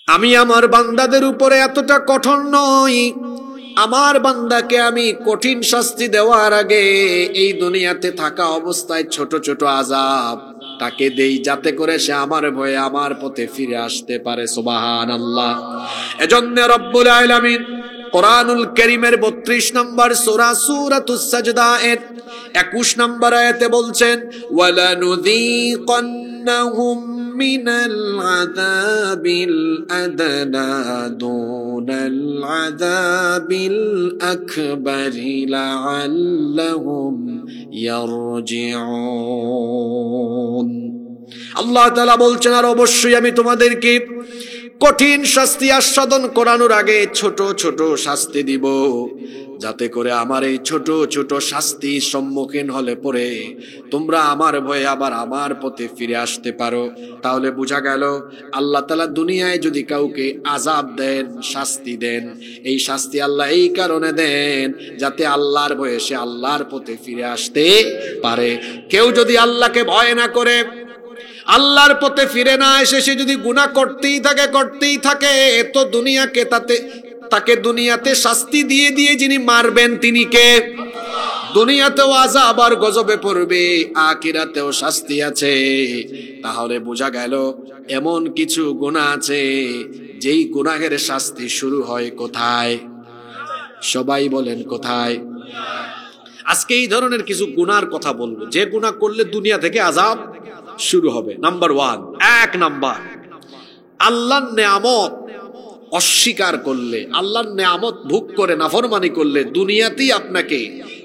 আমি আমার বান্দাদের উপরে এতটা কঠোর নই, আমার বান্দাকে আমি কঠিন শাস্তি দেওয়ার আগে এই দুনিয়াতে থাকা অবস্থায় ছোট ছোট আযাব তাকে দেই, যাতে করে সে আমার ভয়ে আমার পথে ফিরে আসতে পারে। সুবহানাল্লাহ। এজন্য রব্বুল আলামিন কোরআনুল কারীমের 32 নম্বর সূরা সূরাতুস সাজদা এর 21 নম্বর আয়াতে বলছেন, ওয়ালা নুযীকান্নাহুম মিনাল আযাবিল আদনা দুনাল আযাবিল আকবারি লাআল্লাহুম ইয়ারজিউন। আল্লাহ তাআলা বলছেন, আর অবশ্যই আমি তোমাদেরকে কঠিন শাস্তি আস্বাদন করানোর আগে ছোট ছোট শাস্তি দিব, যাতে করে আমার এই ছোট ছোট শাস্তির সম্মুখীন হলে পরে তোমরা আমার ভয়ে আবার আমার পথে ফিরে আসতে পারো। তাহলে বোঝা গেল আল্লাহ তাআলা দুনিয়ায় যদি কাউকে আযাব দেন, শাস্তি দেন, এই শাস্তি আল্লাহ এই কারণে দেন যাতে আল্লাহর ভয়ে সে আল্লাহর পথে ফিরে আসতে পারে। কেউ যদি আল্লাহকে ভয় না করে, আল্লাহর পথে ফিরে না এসে সে যদি গুনাহ করতেই থাকে, তো তাকে দুনিয়াতে শাস্তি দিয়ে দিয়ে যিনি মারবেন তিনি কে? দুনিয়াতেও আযাব আর গজবে পড়বে, আখিরাতেও শাস্তি আছে। তাহলে বোঝা গেল এমন কিছু গুনাহ আছে যেই গুনাহের শাস্তি শুরু হয় কোথায়? সবাই বলেন কোথায়? আজকে এই ধরনের কিছু গুনার কথা বলবো, যে গুনাহ করলে দুনিয়া থেকে আযাব শুরু হবে। নাম্বার 1, 1 নাম্বার, আল্লাহর নেয়ামত অস্বীকার করলে, আল্লাহর নেয়ামত ভোগ করে নাফরমানি করলে দুনিয়াতেই আপনাকে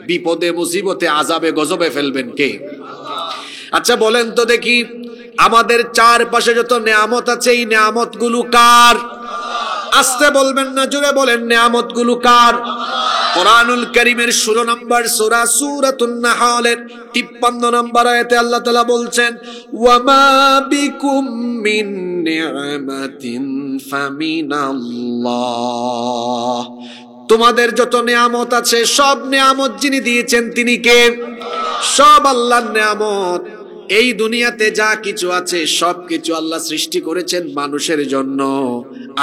বিপদে মুসিবতে আযাবে গজবে ফেলবেন কে? আচ্ছা বলেন তো দেখি, আমাদের চারপাশে যত নেয়ামত আছে এই নেয়ামতগুলো কার? আস্তে বলবেন না, জোরে বলেন, নেয়ামতগুলো কার? কোরআনুল কারীমের 16 নম্বর সূরা সূরাতুন নাহলের 53 নম্বর আয়াতে আল্লাহ তাআলা বলছেন, ওয়ামা বিকুম মিন নি'মাতিন ফামিনাল্লাহ। তোমাদের যত নেয়ামত আছে সব নেয়ামত যিনি দিয়েছেন তিনি কে? সব আল্লাহর নেয়ামত। এই দুনিয়াতে যা কিছু আছে সবকিছু আল্লাহ সৃষ্টি করেছেন মানুষের জন্য,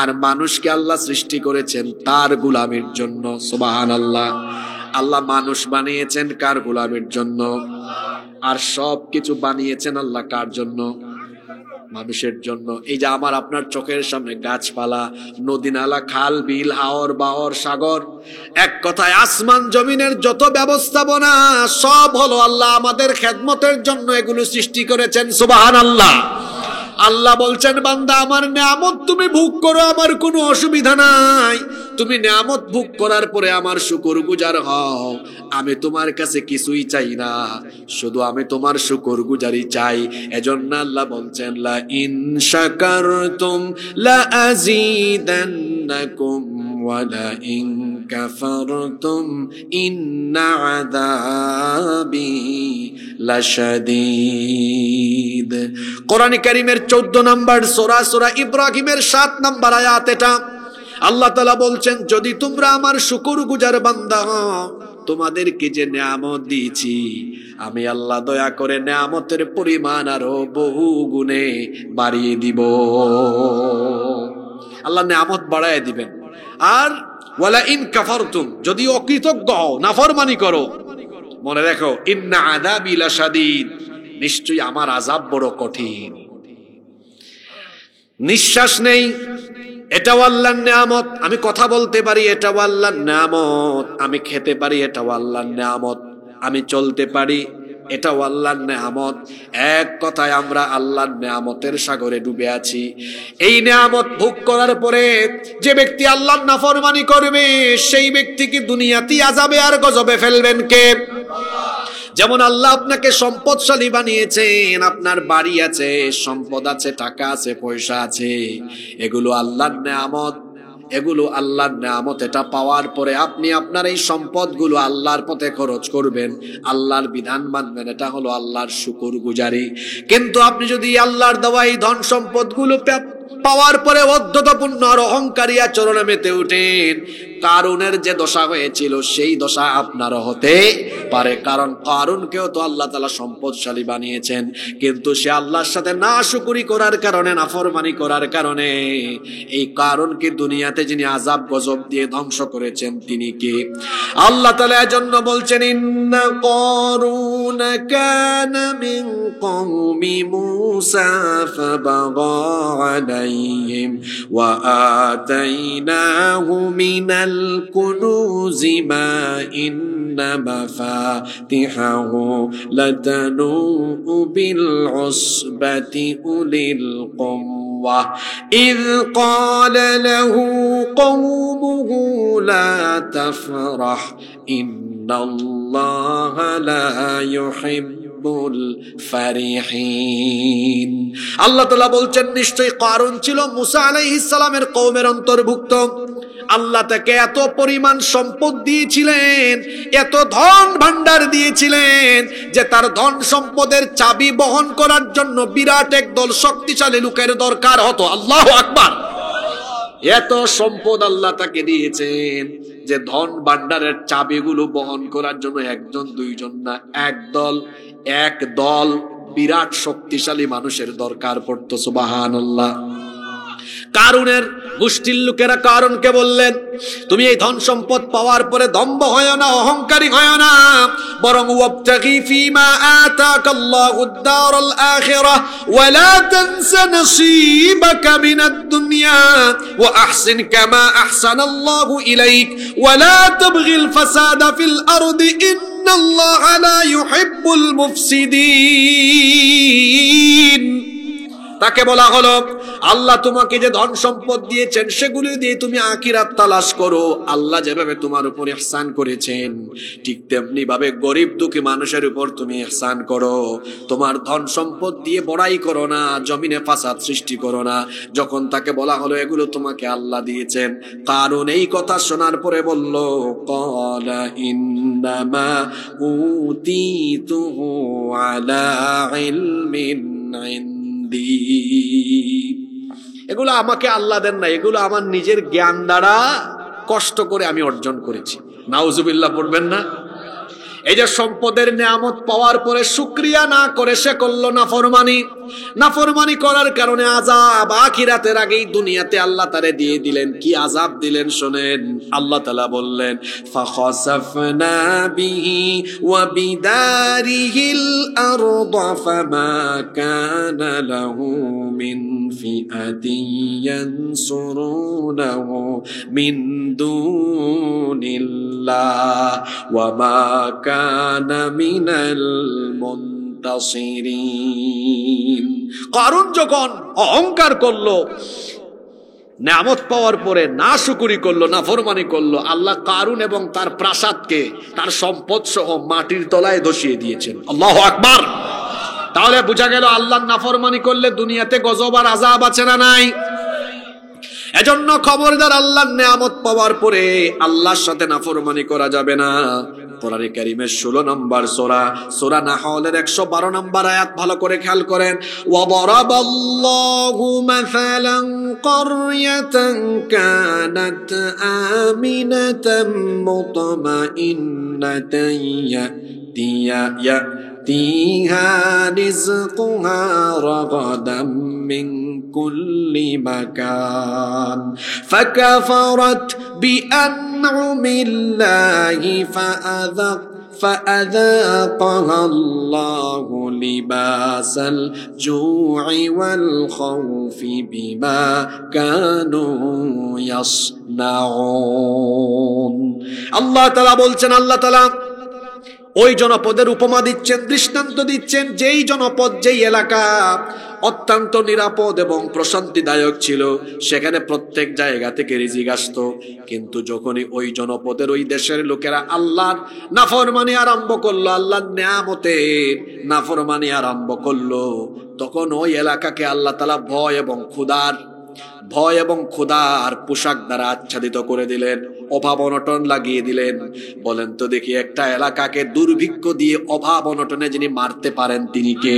আর মানুষকে আল্লাহ সৃষ্টি করেছেন তার গোলামির জন্য। সুবহানাল্লাহ। আল্লাহ মানুষ বানিয়েছেন কার গোলামির জন্য? আর সবকিছু বানিয়েছেন আল্লাহ কার জন্য? মানুষের জন্য। এই যে আমার আপনার চোখের সামনে গাছপালা, নদী নালা, খাল বিল, হাওর বাওর, সাগর, এক কথায় আসমান জমিনের যত ব্যবস্থাপনা সব হলো আল্লাহ আমাদের খেদমতের জন্য এগুলো সৃষ্টি করেছেন। সুবহানাল্লাহ। আল্লাহ বলছেন, বান্দা আমার নেয়ামত তুমি ভোগ করো, আমার কোনো অসুবিধা নাই। তুমি নেয়ামত ভোগ করার পরে আমার শুকরগুজার হও। আমি তোমার কাছে কিছুই চাই না, শুধু আমি তোমার শুকরগুজারি চাই। এজন্য আল্লাহ বলছেন, লা ইন শাকারতুম লা আযীদান্নাকুম ওয়া লা ইন কাফারতুম ইন্না আযাবি লাশাদীদ। কোরআনে কারীমের 14 নম্বর সূরা ইব্রাহিমের 7 নম্বর আয়াত এটা আল্লাহ তাআলা বলছেন, যদি তোমরা আমার শুকরগুজার বান্দা হও, তোমাদেরকে যে নেয়ামত দিয়েছি আমি আল্লাহ দয়া করে নেয়ামতের পরিমাণ আরো বহু গুণে বাড়িয়ে দিব। আল্লাহ নেয়ামত বাড়ায় দিবেন। আর ওয়ালা ইন কাফারতুম, যদি অকৃতজ্ঞ হও, নাফরমানি করো, মনে রাখো ইন্না আযাবি লাশাদীদ, নিশ্চয়ই আমার আযাব বড় কঠিন। নিঃশ্বাস নেই, এটাও আল্লাহর নেয়ামত। আমি কথা বলতে পারি, এটাও আল্লাহর নেয়ামত। আমি খেতে পারি, এটাও আল্লাহর নেয়ামত। আমি চলতে পারি, এটাও আল্লাহর নেয়ামত। এক কথায় আমরা আল্লাহর নেয়ামতের সাগরে ডুবে আছি। এই নেয়ামত ভোগ করার পরে যে ব্যক্তি আল্লাহর নাফরমানি করবে সেই ব্যক্তিকে দুনিয়াতেই আযাবে আর গজবে ফেলবেন কে? যেমন আল্লাহ আপনাকে সম্পদশালী বানিয়েছেন, আপনার বাড়ি আছে, সম্পদ আছে, টাকা আছে, পয়সা আছে, এগুলো আল্লাহর নেয়ামত। এগুলো আল্লাহর নেয়ামত। এটা পাওয়ার পরে আপনি আপনার এই সম্পদগুলো আল্লাহর পথে খরচ করবেন, আল্লাহর বিধান মানবেন, এটা হলো আল্লাহর শুকরগুজারি। কিন্তু আপনি যদি আল্লাহর দেওয়া এই ধন সম্পদগুলো পাওয়ার পরে অধ্যতাপূর্ণ আর অহংকারী আচরণে মেতে উঠেন, কারুনের যে দশা হয়েছিল সেই দশা আপনারও হতে পারে। কারণ কারুনকেও তো আল্লাহ তাআলা সম্পদশালী বানিয়েছেন, কিন্তু সে আল্লাহর সাথে নাশুকরি করার কারণে, নাফরমানি করার কারণে এই কারুনকে দুনিয়াতে যিনি আযাব গজব দিয়ে ধ্বংস করেছেন তিনি কে? আল্লাহ তাআলা এজন্য বলছেন, ইন্না কারুন কানা মিন কওমি মূসা ফাবাগা আলাইহিম ওয়া আতাইনাহু মিনাল কুনুজি মা ইন্না মাফাতিহাহু লাতানূ বিল উসবাতি উলিল কুওয়া ইয ক্বালা লাহু কওমুহু লা তাফরাহ ইন্নাল্লাহা লা ইউহিব্বুল ফারিহিন। আল্লাহ তাআলা বলছেন, নিশ্চয়ই কারুন ছিল মূসা আলাইহিস সালামের কওমের অন্তর্ভুক্ত। আল্লাহ তাকে এত পরিমাণ সম্পদ দিয়েছিলেন, এত ধন ভান্ডার দিয়েছিলেন যে তার ধন সম্পদের চাবি বহন করার জন্য বিরাট একদল শক্তিশালী লোকের দরকার হতো। আল্লাহু আকবার। এত সম্পদ আল্লাহ তাকে দিয়েছেন যে ধন ভান্ডারের চাবিগুলো বহন করার জন্য একজন দুইজন না, এক দল বিরাট শক্তিশালী মানুষের দরকার পড়তো। সুবহানাল্লাহ। কারুনের গোষ্ঠীর লোকেরা কারুনকে বললেন, তুমি এই ধন সম্পদ পাওয়ার পরে দম্ভ হয় না, অহংকারী হয় না, বরং ওয়াবতাগি ফীমা আতাকাল্লাহুদ দারাল আখিরাহ ওয়া লা তানসা নসীবাকা মিনাদ দুনিয়া ওয়া আহসিন কামা আহসানাল্লাহু ইলাইক ওয়া লা তাবগিল ফাসাদা ফিল আরদি ইন্নাল্লাহা লা ইউহিব্বুল মুফসিদিন। তাকে বলা হলো, আল্লাহ তোমাকে যে ধন সম্পদ দিয়েছেন সেগুলি দিয়ে তুমি আখিরাত তালাশ করো। আল্লাহ যেভাবে তোমার উপর ইহসান করেছেন ঠিক তেমনি ভাবে গরিব দুঃখী মানুষের উপর তুমি ইহসান করো। তোমার ধন সম্পদ দিয়ে বড়াই করো না, জমিনে ফাসাদ সৃষ্টি করো না। যখন তাকে বলা হলো এগুলো তোমাকে আল্লাহ দিয়েছেন, কারণ এই কথা শোনার পরে বলল, ক্বালা ইন্নামা উতীতুহু আলা ইলমিন ইনদি। এগুলো আমাকে আল্লাহ দেন না, এগুলো আমার নিজের জ্ঞান দ্বারা কষ্ট করে আমি অর্জন করেছি। নাউজুবিল্লাহ পড়বেন না? এই যে সম্পদের নিয়ামত পাওয়ার পরে শুকরিয়া না করে সে করলো নাফরমানি। নাফরমানি করার কারণে আযাব আখিরাতের আগেই দুনিয়াতে আল্লাহ তারে দিয়ে দিলেন। কি আযাব দিলেন শোনেন। আল্লাহ তাআলা বললেন, ফাখাসাফনা বিহি ওয়া বিদারিহিল আরদা ফামা কানা লাহু মিন ফিআতিন ইয়ানসুরুনাহু মিন দুনিল্লাহ ওয়া মা কানা মিনাল মুনতাসিরিন। কারুন যখন অহংকার করলো, নিয়ামত পাওয়ার পরে নাশুকরি করলো, নাফরমানি করলো, আল্লাহ কারুন এবং তার প্রাসাদকে, তার সম্পদ সহ মাটির তলায় ধসিয়ে দিয়েছেন। আল্লাহু আকবার। তাহলে বোঝা গেল আল্লাহর নাফরমানি করলে দুনিয়াতে গজব আর আযাব আছে না নাই? এজন্য খবরদার, আল্লাহর নিয়ামত পাওয়ার পরে আল্লাহর সাথে নাফরমানি করা যাবে না। কোরআনে কারীমের 16 নম্বর সূরা নাহলের 112 নম্বর আয়াত ভালো করে খেয়াল করেন। ওয়া দারাবাল্লাহু মাসালান ক্বরয়াতান কানাত আমিনাতান মুতমাইন্নাতান ইয়াতিহা রিজকুহা রাগাদাম মিন কুল্লি মাকান ফাকাফারাত বিআনউমিল্লাহি فأذاقها الله لباس الجوع والخوف بما كانوا يصنعون। আল্লাহ তাআলা বলছেন, আল্লাহ তাআলা ওই জনপদের উপমা দিচ্ছেন, দৃষ্টান্ত দিচ্ছেন, যেই জনপদ, যেই এলাকা অত্যন্ত নিরাপদ এবং প্রশান্তিদায়ক ছিল, সেখানে প্রত্যেক জায়গা থেকে রিজিক আসতো। কিন্তু যখনই ওই জনপদের, ওই দেশের লোকেরা আল্লাহর নাফরমানি আরম্ভ করলো, আল্লাহর নিয়ামতের নাফরমানি আরম্ভ করলো, তখন ওই এলাকাকে আল্লাহ তাআলা ভয় এবং ক্ষুধার পোশাক দ্বারা আচ্ছাদিত করে দিলেন, অভাব অনটন লাগিয়ে দিলেন। বলেন তো দেখি, একটা এলাকাকে দুর্ভিক্ষ দিয়ে অভাব অনটনে যিনি মারতে পারেন তিনি কে?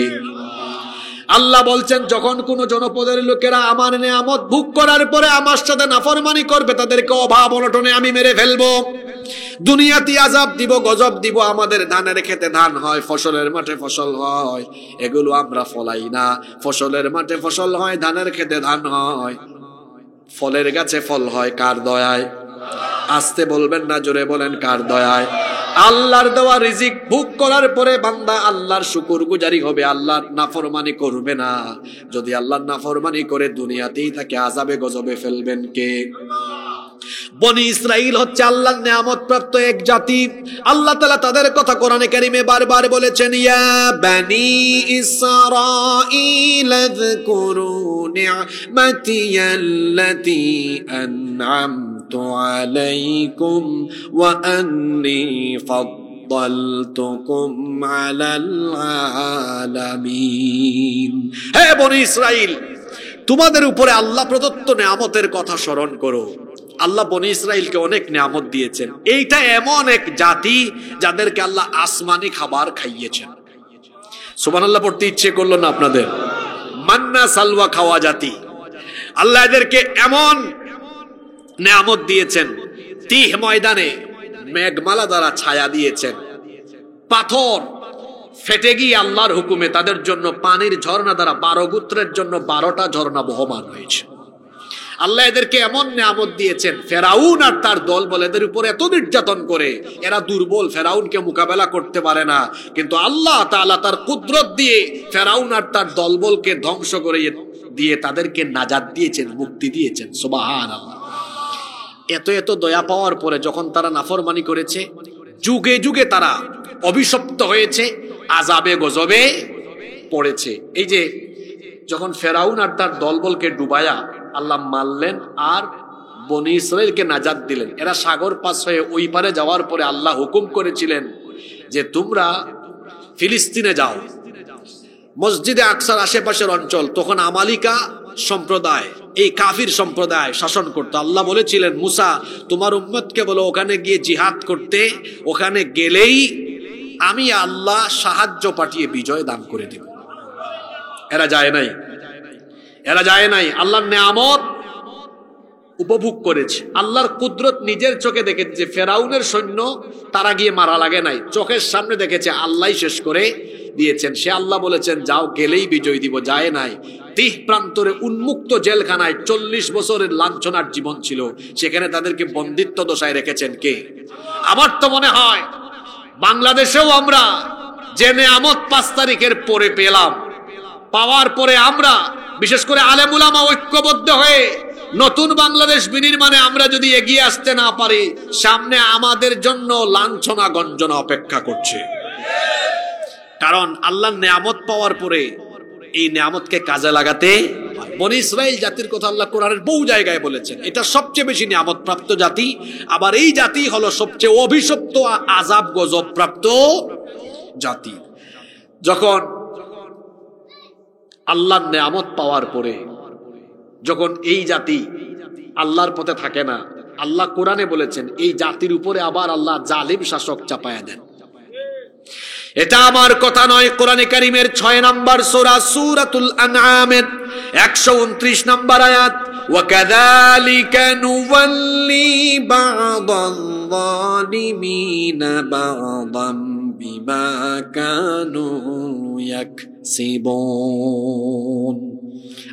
আল্লাহ বলছেন যখন কোন জনপদের লোকেরা আমার নিয়ামত ভোগ করার পরে আমার সাথে নাফরমানি করবে তাদেরকে অভাব অনটনে আমি মেরে ফেলবো, দুনিয়াতে আযাব দিব, গজব দিব। আমাদের ধানের খেতে ধান হয়, ফসলের মাঠে ফসল হয়, এগুলো আমরা ফলাই না। ফসলের মাঠে ফসল হয়, ধানের খেতে ধান হয়, ফলের গাছে ফল হয় কার দয়ায়? আস্তে বলবেন না, জোরে বলেন কার দয়ায়? আল্লাহর দেওয়া রিজিক ভোগ করার পরে বান্দা আল্লাহর শুকরগুজারি হবে, আল্লাহর নাফরমানি করবে না। যদি আল্লাহর নাফরমানি করে দুনিয়াতেই তাকে আযাবে গজবে ফেলবেন কে? বনি ইসরাইল হচ্ছে আল্লাহর নিয়ামত প্রাপ্ত এক জাতি। আল্লাহ তাআলা তাদের কথা কোরআনে কারিমে বারবার বলেছেন, ইয়া বানি ইসরাঈল আযকুরু নি'মাতিয়াল্লাতী আন'আমতু আলাইকুম ওয়া আন্নী ফাদ্দালতুকুম আলাল আলামিন। হে বনি ইসরাইল, তোমাদের উপরে আল্লাহ প্রদত্ত নিয়ামতের কথা স্মরণ করো। আল্লাহ বনি ইসরাইলকে অনেক নিয়ামত দিয়েছেন। এইটা এমন এক জাতি যাদেরকে আল্লাহ আসমানি খাবার খাইয়েছেন। সুবহানাল্লাহ পড়তে ইচ্ছে করলো না আপনাদের? মান্না সালওয়া খাওয়া জাতি। আল্লাহ এদেরকে এমন নিয়ামত দিয়েছেন, তিহ ময়দানে মেঘমালা দ্বারা ছায়া দিয়েছেন, পাথর ফেটে গিয়ে আল্লাহর হুকুমে তাদের জন্য পানির ঝর্ণা দ্বারা 12 গোত্রের জন্য 12টা ঝর্ণা বহমান হয়েছে। আল্লাহ এদেরকে এমন নিয়ামত দিয়েছেন, ফেরাউন আর তার দল বলে এদের উপর এত নির্যাতন করে, এরা দুর্বল, ফেরাউনকে মোকাবেলা করতে পারে না, কিন্তু আল্লাহ তাআলা তার কুদরত দিয়ে ফেরাউন আর তার দলবলকে ধ্বংস করে দিয়ে তাদেরকে নাজাত দিয়েছেন, মুক্তি দিয়েছেন। সুবহানাল্লাহ। এত এত দয়া পাওয়ার পরে যখন তারা নাফরমানি করেছে, যুগে যুগে তারা অভিশপ্ত হয়েছে, আযাবে গজবে পড়েছে। এই যে যখন ফেরাউন আর তার দলবলকে ডুবায়া আল্লাহ মারলেন আর বনি ইসরাইলকে নাজাত দিলেন, এরা সাগর পার হয়ে ওই পারে যাওয়ার পরে আল্লাহ হুকুম করেছিলেন যে তোমরা ফিলিস্তিনে যাও, মসজিদে আকসার আশেপাশের অঞ্চল। তখন আমালিকা সম্প্রদায়, এই কাফির সম্প্রদায় শাসন করতো। আল্লাহ বলেছিলেন, মুসা তোমার উম্মতকে বলো ওখানে গিয়ে জিহাদ করতে, ওখানে গেলেই আমি আল্লাহ সাহায্য পাঠিয়ে বিজয় দান করে দেব। এরা যায় নাই, এরা যায় নাই। আল্লাহর নিয়ামত উপভোগ করেছে, আল্লাহর কুদরত নিজের চোখে দেখেছে যে ফেরাউনের সৈন্য তারা গিয়ে মারা লাগে নাই, চোখের সামনে দেখেছে আল্লাহ শেষ করে দিয়েছেন। সে আল্লাহ বলেছেন যাও, গেলেই বিজয় দিব, যায় নাই। তিহ প্রান্তরে উন্মুক্ত জেলখানায় 40 বছরের লাঞ্ছনার জীবন ছিল, সেখানে তাদেরকে বন্দিত্ব দশায় রেখেছেন কে? আমার তো মনে হয় বাংলাদেশেও আমরা যে নিয়ামত 5 তারিখের পরে পেলাম, পাওয়ার পরে আমরা বিশেষ করে আলেম উলামা ঐক্যবদ্ধ হয়ে নতুন বাংলাদেশ বিনির্মাণে আমরা যদি এগিয়ে আসতে না পারি, সামনে আমাদের জন্য লাঞ্ছনা গঞ্জনা অপেক্ষা করছে। কারণ আল্লাহর নিয়ামত পাওয়ার পরে এই নিয়ামতকে কাজে লাগাতে হয়। বনি ইসরাইল জাতির কথা আল্লাহ কোরআনের বহু জায়গায় বলেছেন, এটা সবচেয়ে বেশি নিয়ামত প্রাপ্ত জাতি। আবার এই জাতি হলো সবচেয়ে অভিশপ্ত, আযাব গজব প্রাপ্ত জাতি। যখন আল্লাহর নিয়ামত পাওয়ার পরে যখন এই জাতি আল্লাহর পথে থাকে না, আল্লাহ কোরআনে বলেছেন এই জাতির উপরে আবার আল্লাহ জালিম শাসক চাপায়া দেন। এটা আমার কথা নয়, কোরআনে কারীমের 6 নম্বর সূরা সূরাতুল আনআমের 129 নম্বর আয়াত, ওয়া কাযালিকা নুওয়াল্লি বা'দাল যালিমিনা বা'দাম বিমা কানু ইয়াকসিবুন।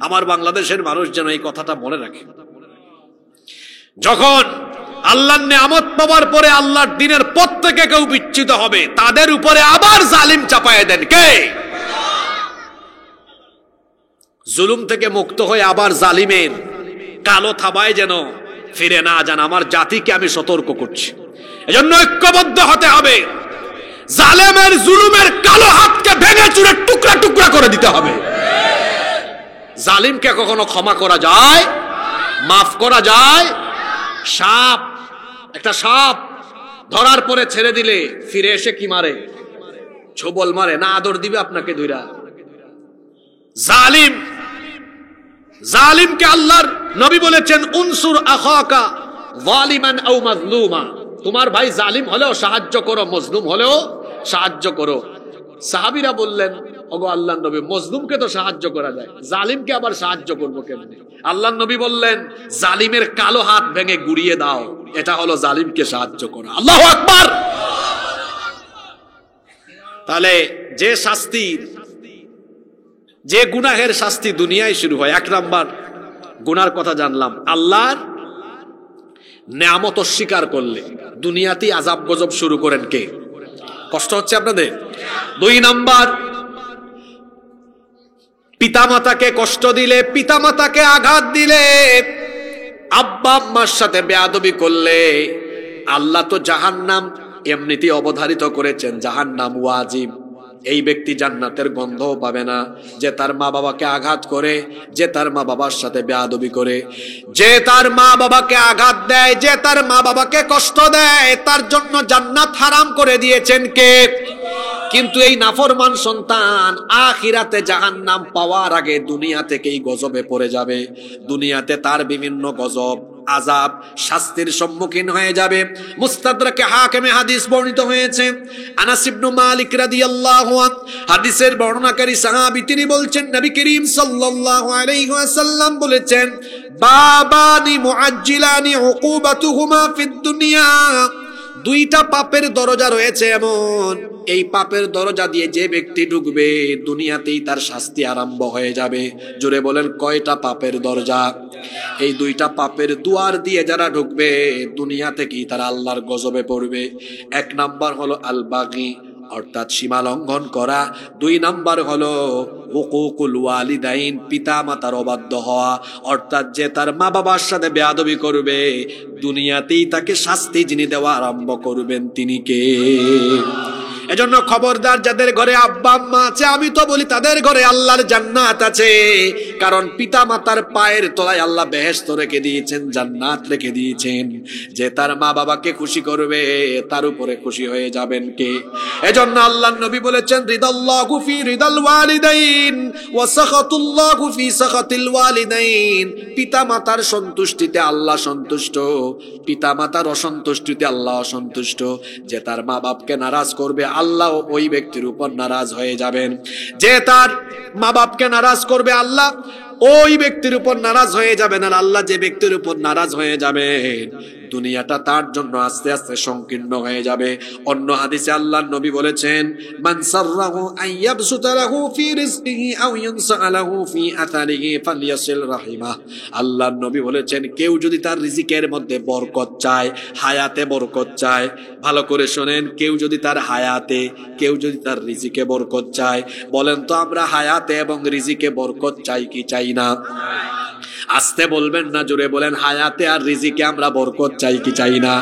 আমার বাংলাদেশের মানুষ যেন এই কথাটা মনে রাখে, যখন আল্লাহর নিয়ামত পাওয়ার পরে আল্লাহর দ্বীনের পথ থেকে কেউ বিচ্যুত হবে, তাদের উপরে আবার জালিম চাপায় দেন কে? জুলুম থেকে মুক্ত হয়ে আবার জালিমের কালো থাবায় যেন ফিরে না যান, আমার জাতিকে আমি সতর্ক করছি। এজন্য ঐক্যবদ্ধ হতে হবে, জালেমের জুলুমের কালো হাতকে ভেঙে চুরে টুকরা টুকরা করে দিতে হবে। জালিমকে কখনো ক্ষমা করা যায়? মাফ করা যায়? সাপ, একটা সাপ ধরার পরে ছেড়ে দিলে ফিরে এসে কি মারে? ছোবল মারে না, আদর দিবে আপনাকে ধইরা? জালিম, জালিমকে আল্লাহর নবী বলেছেন উনসুর আখাকা যালিমান আও মাজলুমা, তোমার ভাই জালিম হলেও সাহায্য করো, মজলুম হলেও সাহায্য করো। সাহাবীরা বললেন ওগো আল্লাহর নবী, মজলুমকে তো সাহায্য করা যায়, জালিমকে আবার সাহায্য করবো কেমনে? আল্লাহর নবী বললেন, জালিমের কালো হাত ভেঙে গুড়িয়ে দাও, এটা হলো জালিমকে সাহায্য করা। আল্লাহু আকবার। তাহলে যে শাস্তি, যে গুনাহের শাস্তি দুনিয়ায় শুরু হয়, এক নাম্বার গুনার কথা জানলাম, আল্লাহর নেয়ামত অস্বীকার করলে দুনিয়াতেই আযাব গজব শুরু করেন কে? কষ্ট হচ্ছে আপনাদের? দুই নাম্বার, পিতামাতাকে কষ্ট দিলে, পিতামাতাকে আঘাত দিলে, আব্বা আম্মার সাথে বেয়াদবি করলে, আল্লাহ তো জাহান্নাম এমনিতেই অবধারিত করেছেন, জাহান্নাম ওয়াজিব। এই ব্যক্তি জান্নাতের গন্ধও পাবে না। যে তার মা বাবাকে আঘাত করে, যে তার মা বাবার সাথে বেয়াদবি করে, যে তার মা বাবাকে আঘাত দেয়, যে তার মা বাবাকে কষ্ট দেয়, তার জন্য জান্নাত হারাম করে দিয়েছেন কে? কিন্তু এই নাফরমান সন্তান আখিরাতে জাহান্নাম পাওয়ার আগে দুনিয়া থেকেই গজবে পড়ে যাবে। দুনিয়াতে তার বিভিন্ন গজব, আযাব, শাস্তির সম্মুখীন হয়ে যাবে। মুস্তাদরাকে হাকিমে হাদিস বর্ণিত হয়েছে, আনাস ইবনে মালিক রাদিয়াল্লাহু আনহু হাদিসের বর্ণনাকারী সাহাবী, তিনি বলছেন, নবী করিম সাল্লাল্লাহু আলাইহি ওয়াসাল্লাম বলেছেন, বাবানি মুআজ্জিলানি উকুবাতুহুমা ফিদ দুনিয়া, দুইটা পাপের দরজা রয়েছে এমন, এই পাপের দরজা দিয়ে যে ব্যক্তি ঢুকবে দুনিয়াতেই তার শাস্তি আরম্ভ হয়ে যাবে। জোরে বলেন, কয়টা পাপের দরজা? এই দুইটা পাপের দুয়ার দিয়ে যারা ঢুকবে দুনিয়া থেকেই তারা আল্লাহর গজবে পড়বে। এক নাম্বার হলো আল বাগী, অর্থাৎ সীমা লঙ্ঘন করা। দুই নাম্বার হলো হুকুকুল ওয়ালিদাইন, পিতা মাতার অবাধ্য হওয়া, অর্থাৎ যে তার মা বাবার সাথে বেয়াদবি করবে দুনিয়াতেই তাকে শাস্তি যিনি দেওয়া আরম্ভ করবেন তিনি কে? এজন্য খবরদার, যাদের ঘরে আব্বা আম্মা আছে, আমি তো বলি তাদের ঘরে আল্লাহর জান্নাত আছে। কারণ পিতা মাতার পায়ের তলায় আল্লাহ বেহেশত রেখে দিয়েছেন, জান্নাত রেখে দিয়েছেন। যে তার মা বাবাকে খুশি করবে তার উপরে খুশি হয়ে যাবেন কে? এজন্য আল্লাহর নবী বলেছেন, রিদাল্লাহু ফি রিদাল ওয়ালিদাইন ওয়া সাখাতুল্লাহু ফি সাখাতিল ওয়ালিদাইন। পিতা মাতার সন্তুষ্টিতে আল্লাহ সন্তুষ্ট, পিতা মাতার অসন্তুষ্টিতে আল্লাহ অসন্তুষ্ট। যে তার মা বাপকে নারাজ করবে আল্লাহ ওই ব্যক্তির উপর নারাজ হয়ে যাবেন। যে তার মা বাপকে নারাজ করবে আল্লাহ ওই ব্যক্তির উপর নারাজ হয়ে যাবেন। আর আল্লাহ যে ব্যক্তির উপর নারাজ হয়ে যাবেন দুনিয়াটা তার জন্য আস্তে আস্তে সংকীর্ণ হয়ে যাবে। অন্য হাদিসে আল্লাহর নবী বলেছেন, মান সাররাহু আইয়াবসুতা লাহু ফি রিজকিহি আও ইউনসা লাহু ফি আথারিহি ফালইয়াসিল রাহিমাহ। আল্লাহর নবী বলেছেন, কেউ যদি তার রিজিকের মধ্যে বরকত চায়, হায়াতে বরকত চায়, ভালো করে শোনেন, কেউ যদি তার হায়াতে, কেউ যদি তার রিজিকে বরকত চায়, বলেন তো আমরা হায়াতে এবং রিজিকে বরকত চাই কি চাই না? আস্তে বলবেন না, জোরে বলেন, হায়াতে আর রিজিকে আমরা বরকত চাই কি চাই না?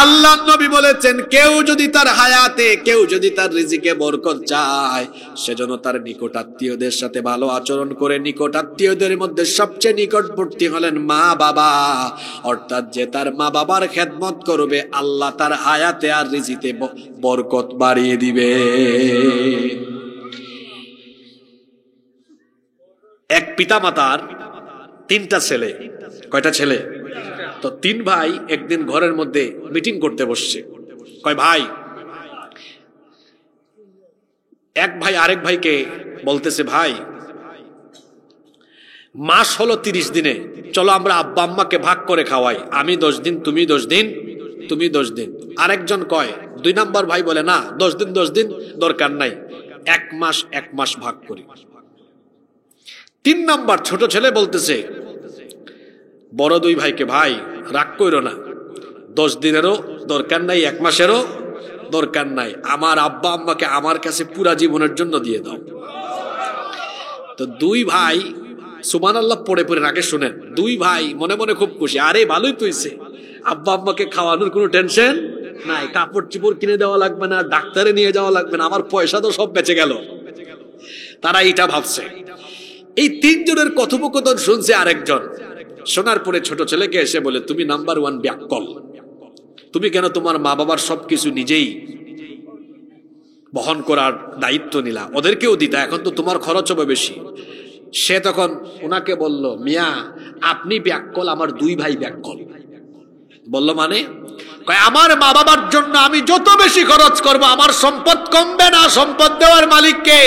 আল্লাহর নবী বলেছেন, কেউ যদি তার হায়াতে, কেউ যদি তার রিজিকে বরকত চায়, সেজন্য তার নিকট আত্মীয়দের সাথে ভালো আচরণ করে। নিকট আত্মীয়দের মধ্যে সবচেয়ে নিকটবর্তী হলেন মা বাবা, অর্থাৎ যে তার মা বাবার খেদমত করবে আল্লাহ তার হায়াতে আর রিজিকে বরকত বাড়িয়ে দিবে। এক পিতা মাতার তিনটা ছেলে, কয়টা ছেলে? তো তিন ভাই একদিন ঘরের মধ্যে মিটিং করতে বসছে। কয় ভাই, এক ভাই আরেক ভাইকে বলতেছে, ভাই মাস হলো 30 দিনে, চলো আমরা আব্বা আম্মাকে ভাগ করে খাওয়াই, আমি 10 দিন, তুমি 10 দিন, তুমি 10 দিন। আরেকজন কয়, 2 নাম্বার ভাই বলে, না 10 দিন 10 দিন দরকার নাই, 1 মাস 1 মাস ভাগ করি। 3 নাম্বার ছোট ছেলে বলতেছে বড় 2 ভাইকে, ভাই রাগ কইরো না, 10 দিনেরও দরকার নাই, 1 মাসেরও দরকার নাই, আমার আব্বা আম্মাকে আমার কাছে পুরা জীবনের জন্য দিয়ে দাও। তো 2 ভাই সুবহানাল্লাহ পড়ে পড়ে রাগে শুনেন, 2 ভাই মনে মনে খুব খুশি, আরে ভালোই তো হইছে, আব্বা আম্মাকে খাওয়ানোর কোনো টেনশন নাই, কাপড় চোপড় কিনে দেওয়া লাগবে না, ডাক্তারে নিয়ে যাওয়া লাগবে না, আমার পয়সা তো সব বেঁচে গেল। তারা এটা ভাবছে। এই 3 জনের কথোপকথন শুনছে আরেকজন। শোনার পরে ছোট ছেলেকে এসে বলে, তুমি নাম্বার 1 ব্যাককল, তুমি কেন তোমার মা বাবার সবকিছু নিজেই বহন করার দায়িত্ব নিলা, ওদেরকেও দিতা, এখন তো তোমার খরচ হবে বেশি। সে তখন ওনাকে বলল, মিয়া আপনি ব্যাককল, আমার 2 ভাই ব্যাককল। বলল মানে? কয়, আমার মা বাবার জন্য আমি যত বেশি খরচ করব আমার সম্পদ কমবে না, সম্পদ দেওয়ার মালিক কে?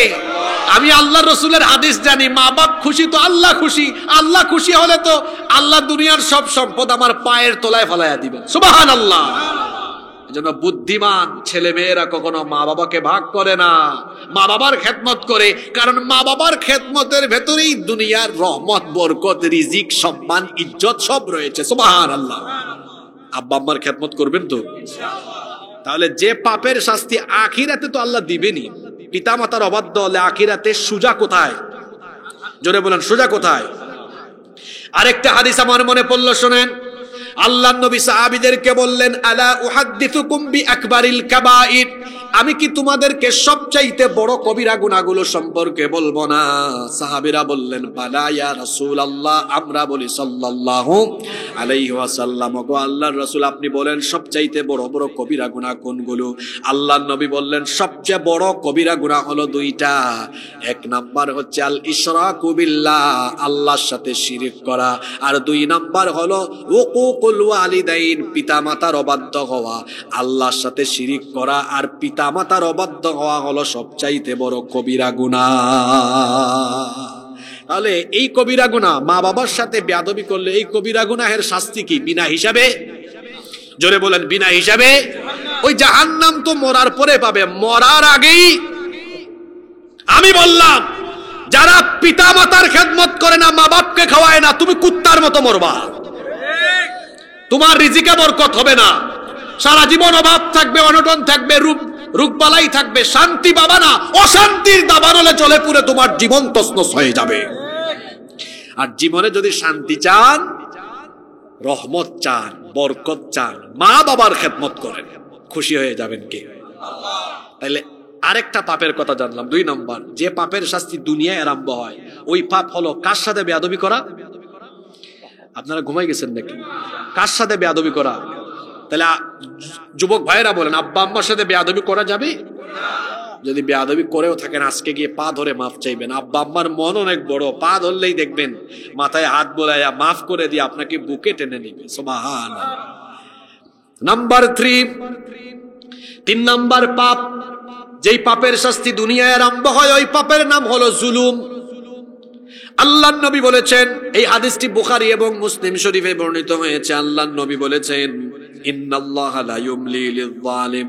আমি আল্লাহর রাসূলের হাদিস জানি, মা বাপ খুশি তো আল্লাহ খুশি, আল্লাহ খুশি হলে তো আল্লাহ দুনিয়ার সব সম্পদ আমার পায়ের তলায় ফেলাইয়া দিবেন। সুবহানাল্লাহ। এজন্য বুদ্ধিমান ছেলে মেয়েরা কখনো মা বাবাকে ভাগ করে না, মা বাবার খেদমত করে, কারণ মা বাবার খেদমতের ভেতরেই দুনিয়ার রহমত, বরকত, রিজিক, সম্মান, ইজ্জত সব রয়েছে। সুবহানাল্লাহ। আব্বা আম্মার খেদমত করবেন তো? তাহলে যে পাপের শাস্তি আখিরাতে তো আল্লাহ দিবেনই, পিতা মাতার অবাধ্য হলে আখিরাতে সুজা কোথায়? জোরে বলেন, সুজা কোথায়? আরেকটা হাদিস আমার মনে পড়ল, শুনেন। আল্লাহর নবী সাহাবীদেরকে বললেন, আলা উহাদ্দিসুকুম বিআকবারিল কাবাইর, আমি কি তোমাদেরকে সবচাইতে বড় কবিরা গুনাহগুলো সম্পর্কে বলবো না? সাহাবীরা বললেন, বালা ইয়া রাসূলুল্লাহ। আমরা বলি সাল্লাল্লাহু আলাইহি ওয়াসাল্লাম, গো আল্লাহর রাসূল আপনি বলেন সবচাইতে বড় বড় কবিরা গুনাহ কোনগুলো? আল্লাহর নবী বললেন, সবচেয়ে বড় কবিরা গুনাহ হলো দুইটা। এক নাম্বার হচ্ছে আল ইশরাকু বিল্লাহ, আল্লাহর সাথে শিরক করা, আর দুই নাম্বার হলো উকুকুল ওয়ালিদাইন, পিতামাতার অবাধ্য হওয়া। আল্লাহর সাথে শিরক করা আর পিতামাতার অবাধ্য হওয়া হলো সবচাইতে বড় কবিরা গুনাহ। তাহলে এই কবিরা গুনাহ, মা বাবার সাথে বেয়াদবি করলে এই কবিরা গুনাহের শাস্তি কি? বিনা হিসাবে। জোরে বলেন, বিনা হিসাবে। ওই জাহান্নাম তো মরার পরে পাবে, মরার আগেই আমি বললাম, যারা পিতা মাতার খেদমত করে না, মা বাপকে খাওয়ায় না, তুমি কুত্তার মতো মরবা। তোমার রিজিকে বরকত হবে না, সারা জীবন অভাব থাকবে, অনটন থাকবে, রোগবালাই থাকবে, শান্তি পাবা না, অশান্তির দাবানলে চলে পুরে তোমার জীবন তছনছ হয়ে যাবে। আর জীবনে যদি শান্তি চান, রহমত চান, বরকত চান, মা বাবার খেদমত করেন, খুশি হয়ে যাবেন কে? তাইলে আরেকটা পাপের কথা জানলাম, 2 নম্বর, যে পাপের শাস্তি দুনিয়ায় আরম্ভ হয়, ওই পাপ হলো কার সাথে বেয়াদবি করা? আপনারা ঘুমাই গেছেন নাকি? কার সাথে বেয়াদবি করা? তাহলে যুবক ভাইয়েরা বলেন, আব্বা আম্মার সাথে বেয়াদবি করা যাবে? যদি বেয়াদবি করেও থাকেন, আজকে গিয়ে পা ধরে মাফ চাইবেন। আব্বা আম্মার মন অনেক বড়, পা ধরলেই দেখবেন মাথায় হাত বোলাইয়া মাফ করে দিয়ে আপনাকে বুকে টেনে নিবে। সুবহানাল্লাহ। নাম্বার 3 নাম্বার পাপ, যেই পাপের শাস্তি দুনিয়ায় আরম্ভ হয়, ওই পাপের নাম হলো জুলুম। আল্লাহর নবী বলেছেন, এই হাদিসটি বুখারী এবং মুসলিম শরীফে বর্ণিত হয়েছে। আল্লাহর নবী বলেছেন, ইন্নাল্লাহা লা ইউমলি লিয-যালিম,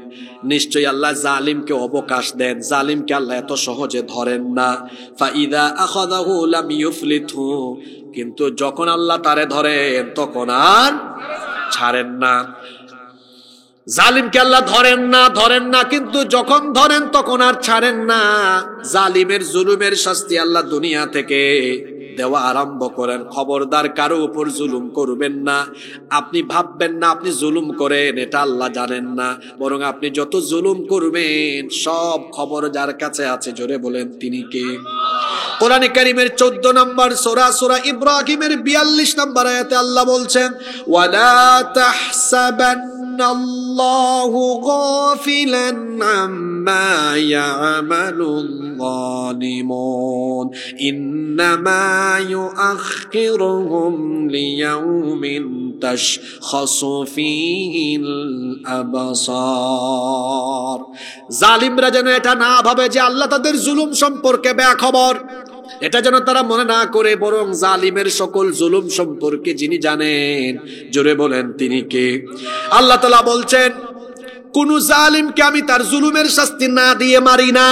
নিশ্চয়ই আল্লাহ জালিমকে অবকাশ দেন, জালিমকে আল্লাহ এত সহজে ধরেন না। ফাইদা আখাযাহু লাম ইউফলিতহু, কিন্তু যখন আল্লাহ তারে ধরেন তখন আর ছাড়েন না। জালিমকে আল্লাহ ধরেন না, কিন্তু যখন ধরেন তখন আর ছাড়েন না। জালিমের জুলুমের শাস্তি আল্লাহ দুনিয়া থেকে দেওয়া আরম্ভ করেন। খবরদার কারো উপর জুলুম করবেন না। আপনি ভাববেন না আপনি জুলুম করেন, এটা আল্লাহ জানেন না, বরং আপনি যত জুলুম করবেন সব খবর যার কাছে আছে। জোরে বলেন, তিনি কে? কোরআনে কারীমের 14 নম্বর সূরা, সূরা ইব্রাহিমের 42 নম্বর আয়াতে আল্লাহ বলছেন, ওয়ালা তাহসাবান্নাল্লাহু গাফিলান আম্মা ইয়ামালুল যালিমুন, ইন্নামা ইউআখিরুহুম লিয়াউমিন তাশখাসু ফীহিল আবসার। জালিমরা যেন এটা না ভাবে যে আল্লাহ তাদের জুলুম সম্পর্কে বেখবর, এটা যেন তারা মনে না করে, বরং জালিমের সকল জুলুম সম্পর্কে যিনি জানেন, জোরে বলেন, তিনি কে? আল্লাহ তাআলা বলছেন, কোন জালিমকে আমি তার জুলুমের শাস্তি না দিয়ে মারি না।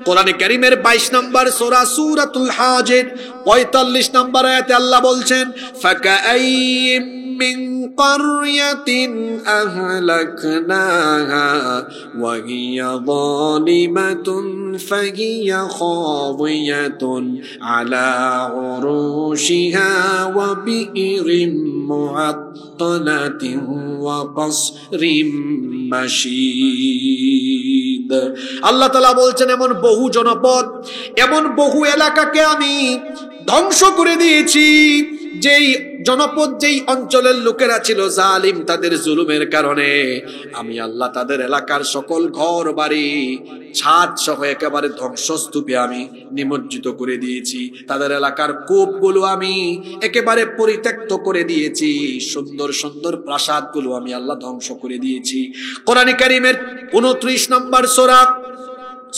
কোরআনে কারীমের 22 নম্বর সূরা, সূরাতুল হাজ্জ 45 নম্বর আয়াতে আল্লাহ বলছেন, ফাকাআইয়িম মিন ক্বরয়াতিন আহলাকনাহা ওয়া হিয়া যালিমাতুন ফাহিয়া খাওয়িয়াতুন আলা উরুশিহা ওয়া বিইরিম মুআত্তালাতিন ওয়া কসরিম মাশীদ। আল্লাহ তাআলা বলছেন, এমন বহু জনপদ, এমন বহু এলাকাকে আমি ধ্বংস করে দিয়েছি, যেই জনপদ, যেই অঞ্চলের লোকেরা ছিল জালিম, তাদের জুলুমের কারণে আমি আল্লাহ তাদের এলাকার সকল ঘর বাড়ি ছাদ সহ একেবারে ধ্বংসস্তূপে আমি নিমজ্জিত করে দিয়েছি। তাদের এলাকার কূপগুলো আমি একেবারে পরিত্যক্ত করে দিয়েছি, সুন্দর সুন্দর প্রাসাদগুলো আমি আল্লাহ ধ্বংস করে দিয়েছি। কোরআনে কারীমের 29 নম্বর সূরা,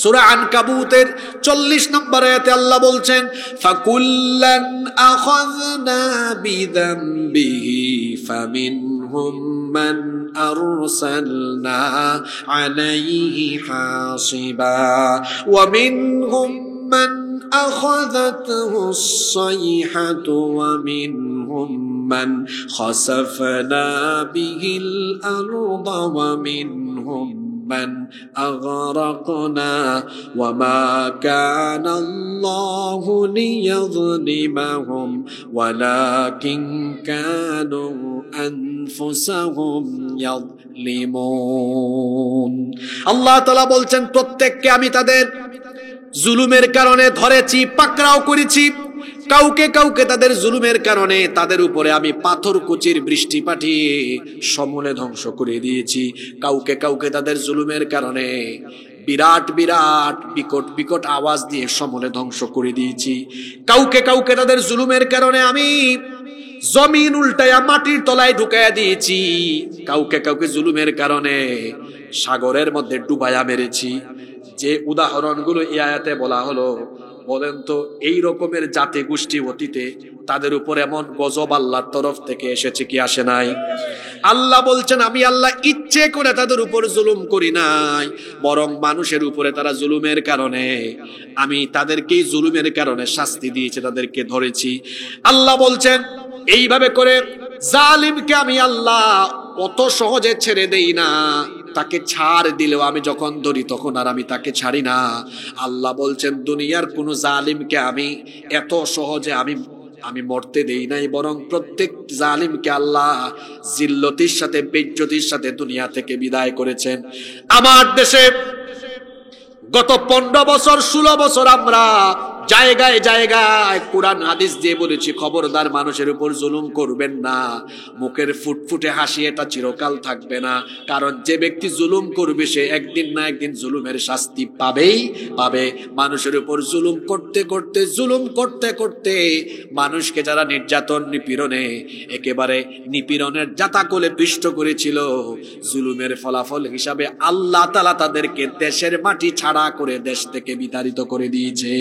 সূরা আনকাবুতের 40 নম্বর আয়াতে আল্লাহ বলছেন, ফাকুল্লান আখাযনা বিযামবিহি ফামিনহুম মান আরসালনা আলাইহি হাসিবা ওয়া মিনহুম মান আখাযাতহু আস-সাইহাতু ওয়া মিনহুম মান খাসাফনা বিহিল আরদা ওয়া মিনহুম من أغرقنا وما كان الله ليظلمهم ولكن كانوا أنفسهم يظلمون আল্লাহ তাআলা বলছেন প্রত্যেককে আমি তাদের জুলুমের কারণে ধরেছি, পাকড়াও করেছি। কাউকে কাউকে তাদের জুলুমের কারণে তাদের উপরে আমি পাথর কুচির বৃষ্টি পাঠিয়ে সমূলে ধ্বংস করে দিয়েছি। কাউকে কাউকে তাদের জুলুমের কারণে বিরাট বিরাট বিকট বিকট আওয়াজ দিয়ে সমূলে ধ্বংস করে দিয়েছি। কাউকে কাউকে তাদের জুলুমের কারণে আমি জমিন উল্টায়া মাটির তলায় ঢুকাইয়া দিয়েছি। কাউকে কাউকে জুলুমের কারণে সাগরের মধ্যে ডুবাইয়া মেরেছি। যে উদাহরণগুলো এই আয়াতে বলা হলো, বলেন তো এই রকমের জাতি গোষ্ঠী অতীতে তাদের উপর এমন গজব আল্লাহর তরফ থেকে এসেছে কি আসে নাই? আল্লাহ বলছেন আমি আল্লাহ ইচ্ছে করে তাদের উপর জুলুম করি নাই, বরং মানুষের উপরে তারা জুলুমের কারণে আমি তাদেরকে জুলুমের কারণে শাস্তি দিয়েছি, তাদেরকে ধরেছি। আল্লাহ বলছেন এইভাবে করে জালিমকে আমি আল্লাহ অত সহজে ছেড়ে দেই না। তাকে ছাড় দিলেও আমি যখন ধরি তখন আর আমি তাকে ছাড়ি না। আল্লাহ বলছেন দুনিয়ার কোন জালিমকে আমি এত সহজে আমি মরতে দেই নাই, বরং প্রত্যেক জালিমকে আল্লাহ জিল্লতির সাথে বেইজ্জতির সাথে দুনিয়া থেকে বিদায় করেছেন। আমার দেশে গত 15 বছর 16 বছর আমরা জায়গায় জায়গায় কোরআন হাদিস দিয়ে বলেছি খবরদার মানুষের উপর জুলুম করবেন না। মুখের ফুটফুটে হাসি এটা চিরকাল থাকবে না, কারণ যে ব্যক্তি জুলুম করবে সে একদিন না একদিন জুলুমের শাস্তি পাবেই পাবে। মানুষের উপর জুলুম করতে করতে জুলুম করতে করতে মানুষকে যারা নির্যাতন নিপীড়নে একেবারে নিপীড়নের জাতাকলে পিষ্ট করেছিল, জুলুমের ফলাফল হিসাবে আল্লাহ তাআলা তাদেরকে দেশের মাটি ছাড়া করে দেশ থেকে বিতাড়িত করে দিয়েছে।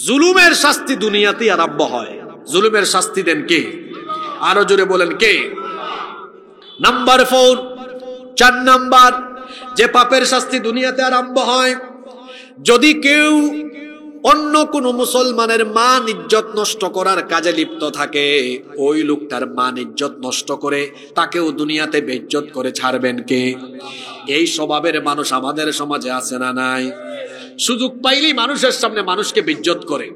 জুলুমের শাস্তি দুনিয়াতেই আরম্ভ হয়। জুলুমের শাস্তি দেন কে? আরো জোরে বলেন কে? নাম্বার 4 নাম্বার যে পাপের শাস্তি দুনিয়াতে আরম্ভ হয়, যদি কেউ অন্য কোন মুসলমানের মান ইজ্জত নষ্ট করার কাজে লিপ্ত থাকে, ওই লোকটার মান ইজ্জত নষ্ট করে তাকেও দুনিয়াতে বেইজ্জত করে ছাড়বেন কে? এই স্বভাবের মানুষ আমাদের সমাজে আছে না নাই? সুযোগ পাইলেই মানুষের সামনে মানুষকে বেইজ্জত করে।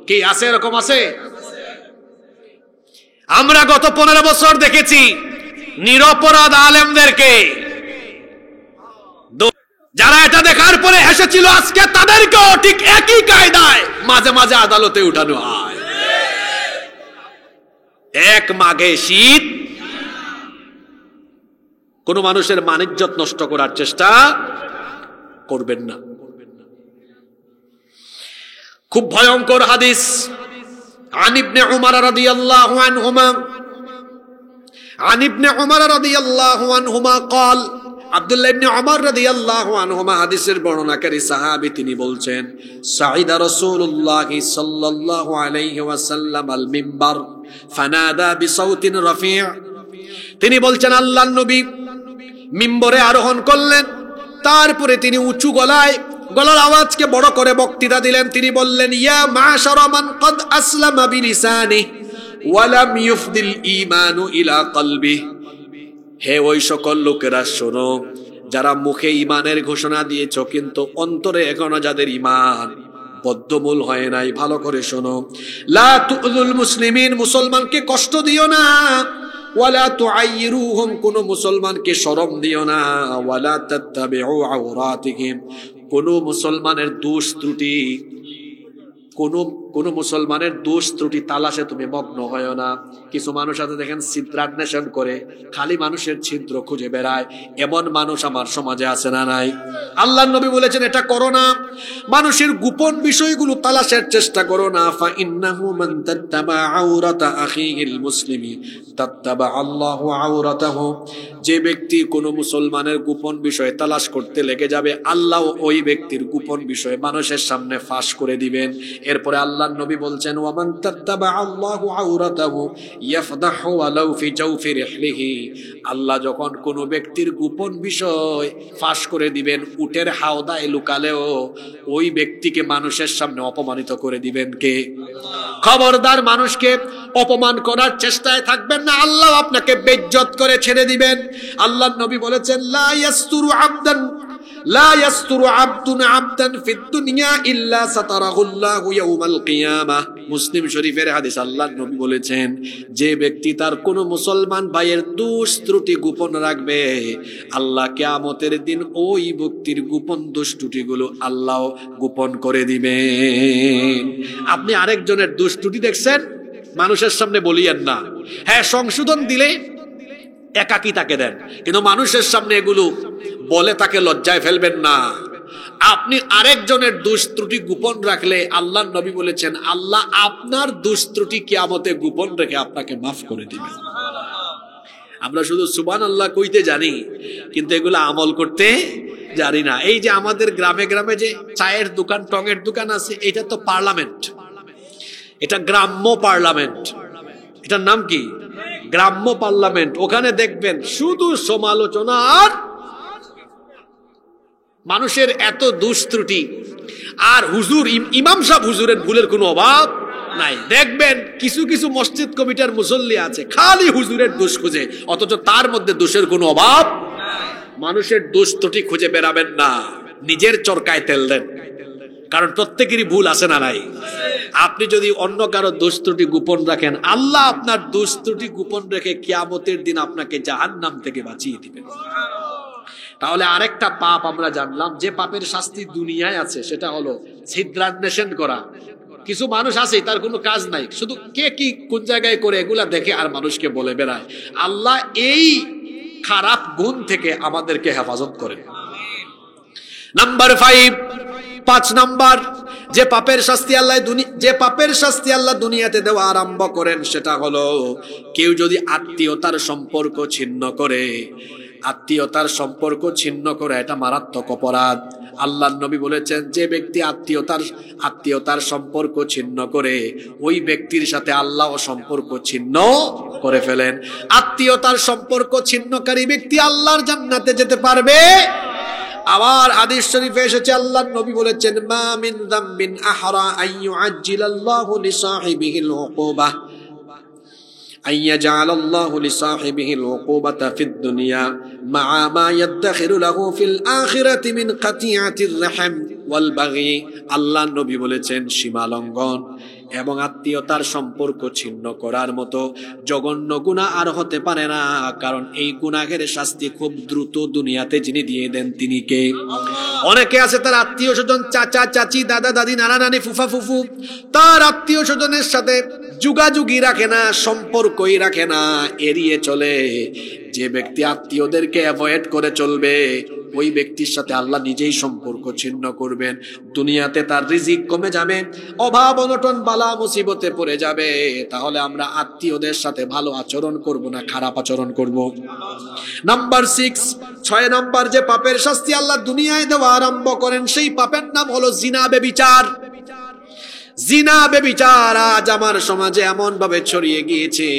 কি আছে? এরকম আছে? আমরা গত 15 বছর দেখেছি নিরপরাধ আলেমদেরকে, যারা এটা দেখার পরে হেসেছিল আজকে তাদেরকেও ঠিক একই কায়দায় মাঝে মাঝে আদালতে উঠানো হয়। এক মাঘে শীত কোন মানুষের মান ইজ্জত নষ্ট করার চেষ্টা করবেন না। খুব ভয়ঙ্কর হাদিস। عن ابن عمر رضي الله عنهما قال, আব্দুল্লাহ ইবনে উমর রাদিয়াল্লাহু আনহুমা হাদিসের বর্ণনাকারী সাহাবী, তিনি বলছেন সাইদা রাসূলুল্লাহ সাল্লাল্লাহু আলাইহি ওয়াসাল্লাম আল মিম্বার ফানাদা বিসাউতিন রাফি'। তিনি বলছেন আল্লাহর নবী মিম্বরে আরোহণ করলেন, তারপরে তিনি উঁচু গলার আওয়াজকে বড় করে বক্তৃতা দিলেন। তিনি বললেন ইয়া মাশারা মান ক্বাদ আসলামা বিলিসানিহি ওয়া লাম ইউফদিল ঈমানু ইলা কলবিহি। হে ওই সকল লোকেরা শোনো যারা মুখে ঈমানের ঘোষণা দিয়েছ কিন্তু অন্তরে এখনো যাদের ঈমান বদ্ধমূল হয় নাই, ভালো করে শোনো। লা তুযুল মুসলিমিন, মুসলমানকে কষ্ট দিও না। ওয়ালা তুআইরুহুম, কোন মুসলমানকে শরম দিও না। ওয়ালা তাত্তাবিউ আওরাতিহিম, কোন মুসলমানের দোষ ত্রুটি কোন কোন মুসলমানের দোষ ত্রুটি তালাশে তুমি মগ্ন হয় না। কিছু মানুষ আছে দেখেন ছিদ্রান্বেষণ করে, খালি মানুষের ছিদ্র খুঁজে বেড়ায়, এমন মানুষ আমার সমাজে আছে না নাই? আল্লাহর নবী বলেছেন এটা করো না, মানুষের গোপন বিষয়গুলো তালাশের চেষ্টা করো না। ফা ইন্নাহু মান তাত্তাবা আওরাতা আখিহিল মুসলিমি তাত্তাবা আল্লাহু আওরাতাহু, যে ব্যক্তি কোন মুসলমানের গোপন বিষয় তালাশ করতে লেগে যাবে, আল্লাহ ওই ব্যক্তির গোপন বিষয় মানুষের সামনে ফাঁস করে দিবেন। এরপরে আল্লাহর নবী বলছেন ওয়া মান তাত্তাবা আল্লাহু আওরাতাহু ইয়াফদাহু ওয়ালাউ ফি জাওফি রিহলিহি, আল্লাহ যখন কোন ব্যক্তির গোপন বিষয় ফাঁস করে দিবেন, উটের হাওদায় লুকালেও ওই ব্যক্তিকে মানুষের সামনে অপমানিত করে দিবেন কে? খবরদার, মানুষকে অপমান করার চেষ্টায় থাকবেন না, আল্লাহ আপনাকে বেইজ্জত করে ছেড়ে দিবেন। আল্লাহর নবী বলেছেন লা ইয়াসতুরু আবদুন আবদান ফিদ দুনিয়া ইল্লা সাতারাহুল্লাহু ইয়াউমাল কিয়ামাহ। মুসলিম শরীফের হাদিস, আল্লাহর নবী বলেছেন যে ব্যক্তি তার কোন মুসলমান ভাইয়ের দোষ ত্রুটি গোপন রাখবে, আল্লাহ কিয়ামতের দিন ওই ব্যক্তির গোপন দোষ ত্রুটিগুলো আল্লাহ গোপন করে দিবেন। আপনি আরেকজনের দোষ ত্রুটি দেখছেন, মানুষের সামনে বলিয়েন না। হ্যাঁ, সংশোধন দিলে একাকী তাকে দেন, কিন্তু মানুষের সামনে এগুলো বলে তাকে লজ্জায় ফেলবেন না। আপনি আরেকজনের দোষ ত্রুটি গোপন রাখলে আল্লাহর নবী বলেছেন আল্লাহ আপনার দোষ ত্রুটি কিয়ামতে গোপন রেখে আপনাকে মাফ করে দিবেন। আমরা শুধু সুবহানাল্লাহ কইতে জানি, কিন্তু এগুলো আমল করতে জানি না। এই যে আমাদের গ্রামে গ্রামে যে চায়ের দোকান, টঙের দোকান আছে, এটা তো পার্লামেন্ট, এটা গ্রাম্য পার্লামেন্ট। এটার নাম কি? গ্রাম্য পার্লামেন্ট। ওখানে দেখবেন শুধু সমালোচনা আর মানুষের এত দোষ ত্রুটি, আর হুজুর ইমাম সাহেব হুজুরের ভুলের কোনো অভাব নাই। দেখবেন কিছু কিছু মসজিদ কমিটির মুসল্লি আছে খালি হুজুরের দোষ খুঁজে, অথচ তার মধ্যে দোষের কোনো অভাব। মানুষের দোষ ত্রুটি খুঁজে বেড়াবেন না, নিজের চরকায় তেল দেন, কারণ প্রত্যেকেরই ভুল আছে না নাই? আপনি যদি অন্য কারো দোষ ত্রুটি গোপন রাখেন, আল্লাহ আপনার দোষ ত্রুটি গোপন রেখে কিয়ামতের দিন আপনাকে জাহান্নাম থেকে বাঁচিয়ে দিবেন। তাহলে আরেকটা পাপ আমরা জানলাম, যে পাপের শাস্তি দুনিয়ায় আছে, সেটা হলো ছিদ্রান্বেষণ করা। কিছু মানুষ আছে তার কোনো কাজ নাই, শুধু কে কি কোন জায়গায় করে এগুলা দেখে আর মানুষকে বলে বেড়ায়। আল্লাহ এই খারাপ গুণ থেকে আমাদেরকে হেফাজত করেন। নাম্বার 5 নাম্বার, যে পাপের শাস্তি আল্লাহ দুনিয়াতে দেওয়া আরম্ভ করেন, সেটা হলো কেউ যদি আত্মীয়তার সম্পর্ক ছিন্ন করে। আত্মীয়তার সম্পর্ক ছিন্ন করে এটা মারাত্মক অপরাধ। আল্লাহর নবী বলেছেন যে ব্যক্তি আত্মীয়তার সম্পর্ক ছিন্ন করে, ওই ব্যক্তির সাথে আল্লাহ সম্পর্ক ছিন্ন করে ফেলেন। আত্মীয়তার সম্পর্ক ছিন্নকারী ব্যক্তি আল্লাহর জান্নাতে যেতে পারবে। আবার হাদিস শরীফে এসেছে, আল্লাহর নবী বলেছেন মা মিন যামবিন আহরা আইয়ুআজ্জিলাল্লাহু লিসাহিবিহিল উকুবাহ আইয়াজআলাল্লাহু লিসাহিবিহিল উকুবাতা ফিদ দুনিয়া মা মা ইয়াদখিরু লাহু ফিল আখিরাতি মিন কাতিআতির রাহম ওয়াল বাগি। আল্লাহর নবী বলেছেন সীমা লঙ্ঘন এবং আত্মীয়তার সম্পর্ক ছিন্ন করার মতো জঘন্য গুনাহ আর হতে পারে না, কারণ এই গুনাহের শাস্তি খুব দ্রুত দুনিয়াতে যিনি দিয়ে দেন তিনি কে? অনেকে আছে তার আত্মীয় স্বজন, চাচা চাচি, দাদা দাদি, নানা নানি, ফুফা ফুফু, তার আত্মীয় স্বজনের সাথে যোগাযোগই রাখে না, সম্পর্কই রাখে না, এড়িয়ে চলে। যে ব্যক্তি আত্মীয়দেরকে অ্যাভয়েড করে চলবে, ওই ব্যক্তির সাথে আল্লাহ নিজেই সম্পর্ক ছিন্ন করবেন। দুনিয়াতে তার রিজিক কমে যাবে, অভাব অনটন বালা মুসিবতে পড়ে যাবে। তাহলে আমরা আত্মীয়দের সাথে ভালো আচরণ করব না খারাপ আচরণ করব? নাম্বার 6 নাম্বার, যে পাপের শাস্তি আল্লাহ দুনিয়ায় দেওয়া আরম্ভ করেন, সেই পাপের নাম হলো জিনা, ব্যভিচার। জিনা ব্যভিচার আজ আমার সমাজে এমন ভাবে ছড়িয়ে গিয়েছে,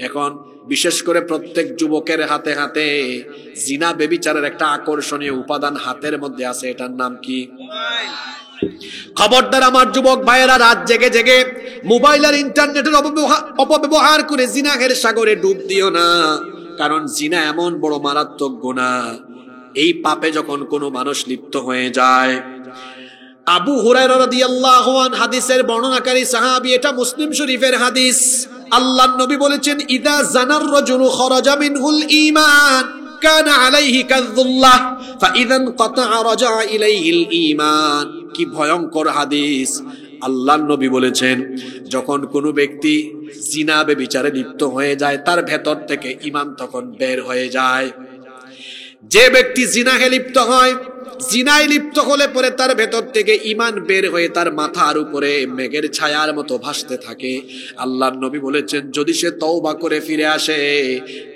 এখন বিশেষ করে প্রত্যেক যুবকের হাতে হাতে জিনা ব্যভিচারের একটা আকর্ষণীয় উপাদান হাতের মধ্যে আছে। এটার নাম কি? খবরদার আমার যুবক ভাইয়েরা, রাত জেগে জেগে মোবাইল আর ইন্টারনেটের অপব্যবহার করে জিনাহের সাগরে ডুব দিও না, কারণ জিনা এমন বড় মারাত্মক গুনাহ। এই পাপে যখন কোনো মানুষ লিপ্ত হয়ে যায়, আবু হুরায়রা রাদিয়াল্লাহু আনহু হাদিসের বর্ণনাকারী সাহাবী, এটা মুসলিম শরীফের হাদিস। আল্লাহর নবী বলেছেন ইদা জানার রাজুলু খরাজা মিনহুল ঈমান কানা আলাইহি কাযুল্লাহ ফাইযান কাতা রাজা ইলাইহিল ঈমান। কি ভয়ঙ্কর হাদিস! আল্লাহর নবী বলেছেন, যখন কোনো ব্যক্তি জিনা ব্যভিচারে লিপ্ত হয়ে যায় তার ভেতর থেকে ঈমান তখন বের হয়ে যায়। যে ব্যক্তি জিনাহে লিপ্ত হয়, জিনায় লিপ্ত হলে পরে তার ভেতর থেকে ঈমান বের হয়ে তার মাথার উপরে মেঘের ছায়ার মতো ভাসতে থাকে। আল্লাহর নবী বলেছেন, যদি সে তওবা করে ফিরে আসে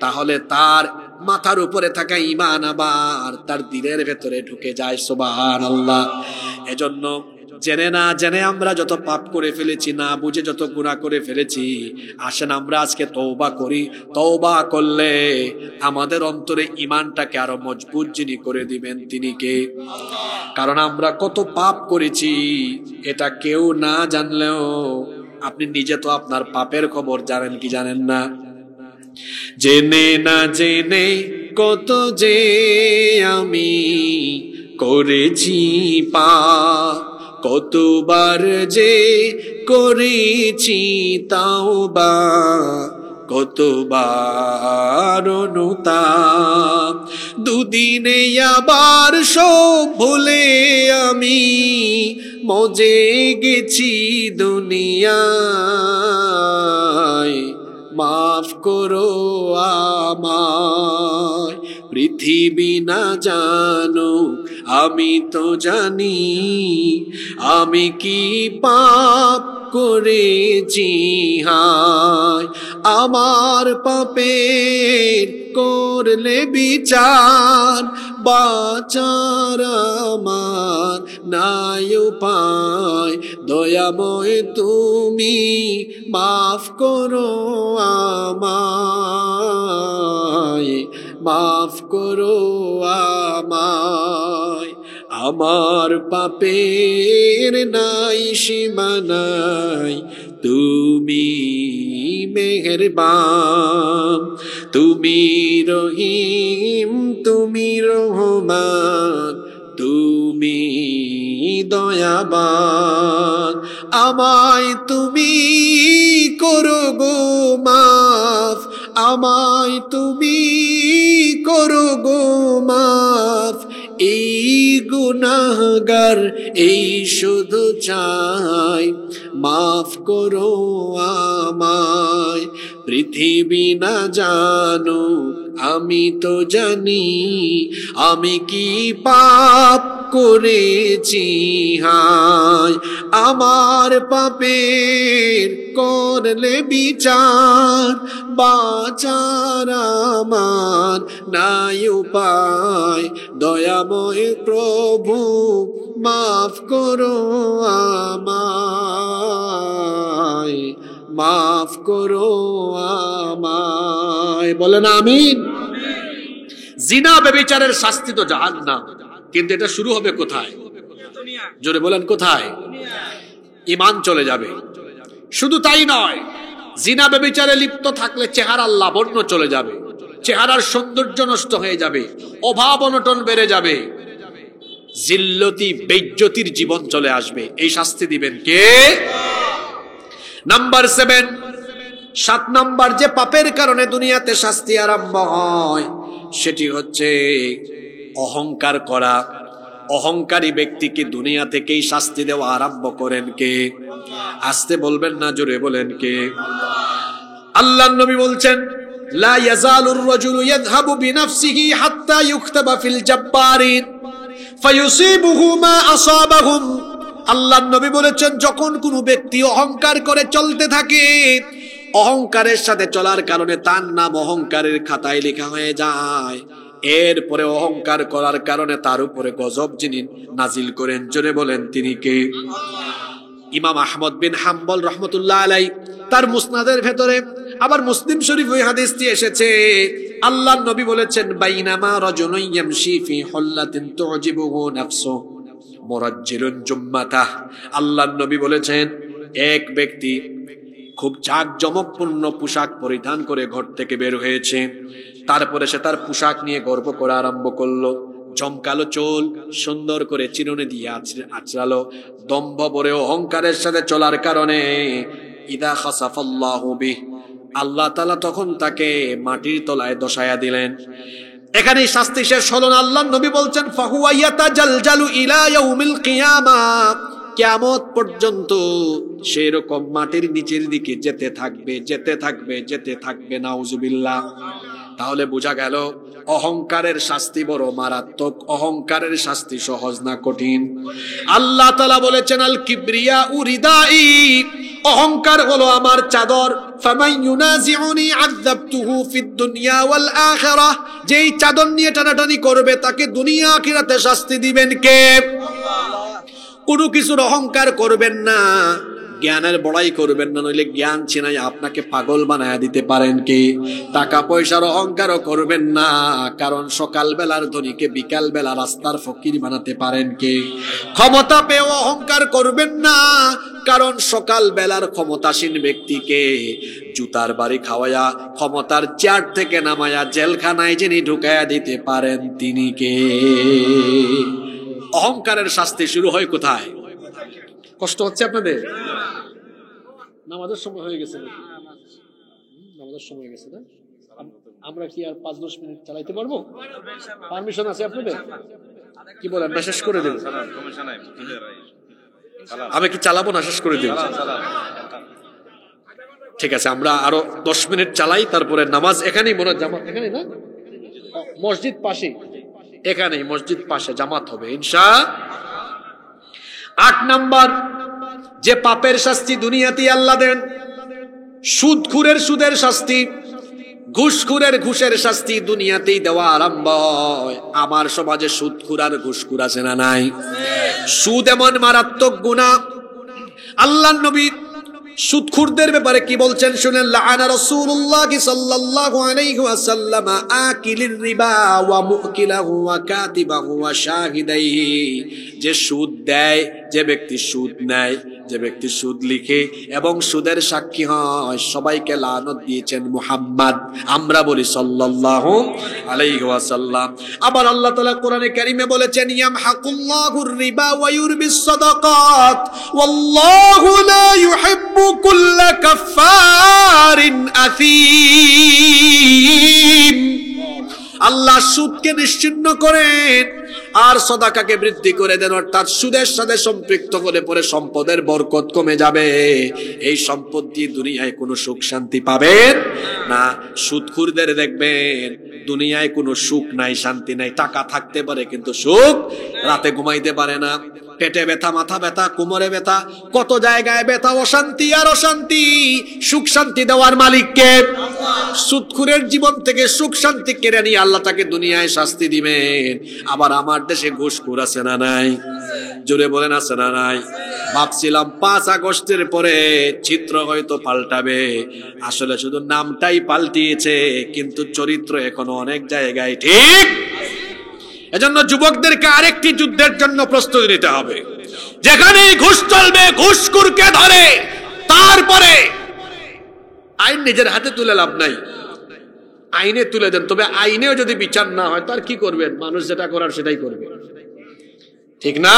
তাহলে তার মাথার উপরে থাকা ঈমান আবার তার দিলের ভেতরে ঢুকে যায়। সুবহানাল্লাহ। এজন্য জেনে না জেনে আমরা যত পাপ করে ফেলেছি, না বুঝে যত গুনাহ করে ফেলেছি, আসেন আমরা আজকে তওবা করি। তওবা করলে আমাদের অন্তরে ঈমানটাকে আরো মজবুত যিনি করে দিবেন তিনি কে? কারণ আমরা কত পাপ করেছি এটা কেউ না জানলেও আপনি নিজে তো আপনার পাপের খবর জানেন কি জানেন না? জেনে না জেনে কত যে আমি করেছি পাপ, কতবার যে করেছি তাওবা, কতবার অনুতাপ। দুদিনে আবার সব ভুলে আমি মজে গেছি দুনিয়ায়, মাফ করো আমায়। পৃথিবী না জানো আমি তো জানি, আমি কি পাপ করেছি হায়। আমার পাপের করলে বিচার, বাঁচার আমার নাই উপায়। দয়াময় তুমি মাফ করো আমায়, মাফ করো আমায়। আমার পাপের নাই সীমা নাই, তুমি মেহেরবান, তুমি রহিম, তুমি রহমান, তুমি দয়াবান। আমায় তুমি করো গো মাফ, আমায় তুমি করো গো মাফ। এই গুনাহগার এই শুধু চাই, মাফ করো আমায়। পৃথিবী না জানো আমি তো জানি, আমি কি পাপ করেছি হায়। আমার পাপের করলে বিচার, বাঁচার আমার নাই উপায়। দয়াময় প্রভু মাফ করো আমায়, মাফ করো আমায়। বলেন আমিন। জিনা ব্যভিচারের শাস্তি তো জাহান্নাম, কিন্তু এটা শুরু হবে কোথায়? জোরে বলেন কোথায়? ঈমান চলে যাবে। শুধু তাই নয়, জিনা ব্যভিচারে লিপ্ত থাকলে চেহারার লাবণ্য চলে যাবে, চেহারার সৌন্দর্য নষ্ট হয়ে যাবে, অভাব অনটন বেড়ে যাবে, জিল্লতি বেইজ্জতির জীবন চলে আসবে। এই শাস্তি দিবেন কে? নাম্বার 7, 7 নাম্বার যে পাপের কারণে দুনিয়াতে শাস্তি আরম্ভ হয় সেটি হচ্ছে অহংকার করা। অহংকারী ব্যক্তিকে দুনিয়া থেকেই শাস্তি দেওয়া আরম্ভ করেন কে? আস্তে বলবেন না, জোরে বলেন কে? আল্লাহর নবী বলছেন, লা ইয়াজালুর রাজুলু ইয়াযহাবু বিনাফসিহি হাত্তা ইউকতাবা ফিল জাব্বারিন ফায়ুসিবুহু মা আসাবাহুম। আল্লাহর নবী বলেছেন, যখন কোনো ব্যক্তি অহংকার করে চলতে থাকে, অহংকারের সাথে চলার কারণে তার নাম অহংকারের খাতায় লেখা হয়ে যায়। এরপরে অহংকার করার কারণে তার উপরে গজব যিনি নাজিল করেন, জোরে বলেন তিনি কে? ইমাম আহমদ বিন হাম্বল রহমতুল্লাহ আলাই তার মুসনাদের ভেতরে, আবার মুসলিম শরীফ ওই হাদিসটি এসেছে। আল্লাহর নবী বলেছেন, বাইনামা রাজুলুন ইয়ামশি ফি হুল্লাতিন তুজিবুহু নাফসু মুরাজ্জিলুন জুম্মাতাহ। আল্লাহর নবী বলেছেন, এক ব্যক্তি খুব জাঁকজমকপূর্ণ পোশাক পরিধান করে ঘর থেকে বের হয়েছে, তারপরে সে তার পোশাক নিয়ে গর্ব করা আরম্ভ করলো, চমকালো চুল সুন্দর করে চিরুনি দিয়ে আঁচড়ালো। দম্ভ ভরে অহংকারের সাথে চলার কারণে ইদা খাসাফাল্লাহু বিহ, আল্লাহ তাআলা তখন তাকে মাটির তলায় দশায়া দিলেন। এখানেই শাস্তি শেষ হলো না। আল্লাহর নবী বলছেন, ফাহুয়া ইয়াতাজালজালু ইলা ইয়াউমিল কিয়ামা, কিয়ামত পর্যন্ত সেরকম মাটির নিচের দিকে যেতে থাকবে, যেতে থাকবে, যেতে থাকবে। নাউজুবিল্লাহ। তাহলে বোঝা গেল অহংকারের শাস্তি বড় মারাত্মক, অহংকারের শাস্তি সহজ না কঠিন। আল্লাহ তাআলা বলেছেন আল কিবরিয়া উরিদাই, অহংকার হলো আমার চাদর। ফামান ইউনাজিউনি আযাবতুহু ফিদ দুনিয়া ওয়াল আখিরাহ, যেই চাদর নিয়ে টানাটানি করবে তাকে দুনিয়া আখিরাতে শাস্তি দিবেন কে? কোনো কিছুর অহংকার করবেন না, জ্ঞানের বড়াই করবেন না, নইলে জ্ঞান ছিনাই আপনাকে পাগল বানায় দিতে পারেন কে? টাকা পয়সার অহংকারও করবেন না, কারণ সকাল বেলার ধনীকে বিকাল বেলা রাস্তার ফকির বানাতে পারেন কে? ক্ষমতা পেয়েও অহংকার করবেন না, কারণ সকাল বেলার ক্ষমতাসীন ব্যক্তিকে জুতার বাড়ি খাওয়ায়া ক্ষমতার চেয়ার থেকে নামায়া জেলখানায় যিনি ঢুকাইয়া দিতে পারেন তিনি কে? অহংকারের শাস্তি শুরু হয় কোথায়? কষ্ট হচ্ছে আপনাদের? নামাজের সময় হয়ে গেছে, নামাজের সময় হয়ে গেছে না? আমরা কি আর 5-10 মিনিট চালাইতে পারবো? পারমিশন আছে আপনাদের? কি বলেন, না শেষ করে দেব? আমি কি চালাবো না শেষ করে দেব? ঠিক আছে, আমরা আরো 10 মিনিট চালাই, তারপরে নামাজ এখানেই মনে জামাত, এখানে না, মসজিদ পাশে, এখানেই মসজিদ পাশে জামাত হবে ইনশাআল্লাহ। 8 নাম্বার যে পাপের শাস্তি দুনিয়াতেই আল্লাহ দেন, সুদখুরের সুদের শাস্তি, ঘুষখুরের ঘুষের শাস্তি দুনিয়াতেই দেওয়া আরম্ভ হয়। আমার সমাজে সুদখুর আর ঘুষখুর আছে না নাই? সুদ এমন মারাত্মক গুনাহ, আল্লাহর নবী সুদখুরদের ব্যাপারে কি বলছেন শুনেন। লাআনা রাসূলুল্লাহ সাল্লাল্লাহু আলাইহি ওয়াসাল্লাম আকিলির রিবা ওয়া মুকিলাহু ওয়া কাতিবাহু ওয়া শাহিদাইহি, যে সুদ দেয়, যে ব্যক্তি সুদ নেয়, যে ব্যক্তি সুদ লিখে এবং সুদের সাক্ষী হয়, সবাইকে লানত দিয়েছেন মুহাম্মদ। আমরা বলি সাল্লাল্লাহু আলাইহি ওয়াসাল্লাম। আবার আল্লাহ তাআলা কোরআনে কারীমে বলেছেন ইয়ামহাকুল্লাহুর রিবা ওয়া ইউরবিস সাদাকাত ওয়াল্লাহু লা ইউহিব্বু কুল্লা কাফফারিন আথীম। আল্লাহ সুদকে নিশ্চিহ্ন করেন আর সদাকাকে বৃদ্ধি করে দেন, অর্থাৎ সুদের সাথে সম্পৃক্ত করে পরে সম্পদের বরকত কমে যাবে। এই সম্পদ দিয়ে দুনিয়ায় কোনো সুখ শান্তি পাবেন না। সুদখুরদের দেখবেন দুনিয়ায় কোনো সুখ নাই, শান্তি নাই। টাকা থাকতে পারে কিন্তু সুখ, রাতে ঘুমাইতে পারে না, পেটে ব্যথা, মাথা ব্যথা, কোমরে ব্যথা, কত জায়গায় ব্যথা, অশান্তি আর অশান্তি। সুখ শান্তি দেওয়ার মালিককে? সুদখুরের জীবন থেকে সুখ শান্তি কেড়ে নিয়ে আল্লাহ তাকে দুনিয়ায় শাস্তি দিবেন। আবার আমার দেশে ঘুষখোর আছে না নাই? জোরে বলেন আছে না নাই? ভাবছিলাম 5 আগস্টের পরে চিত্র হয়তো পাল্টাবে, আসলে শুধু নামটাই পাল্টিয়েছে, কিন্তু চরিত্র এখনো অনেক জায়গায় ঠিক। এজন্য যুবকদেরকে আরেকটি যুদ্ধের জন্য প্রস্তুতি নিতে হবে। যেখানে ঘুষ চলবে, ঘুষখোরকে ধরে, তারপরে আইন নিজের হাতে তুলে লাভ নাই, আইনে তুলে দেন। তবে আইনেও যদি বিচার না হয় তার কি করবেন? মানুষ যেটা করার সেটাই করবে, ঠিক না?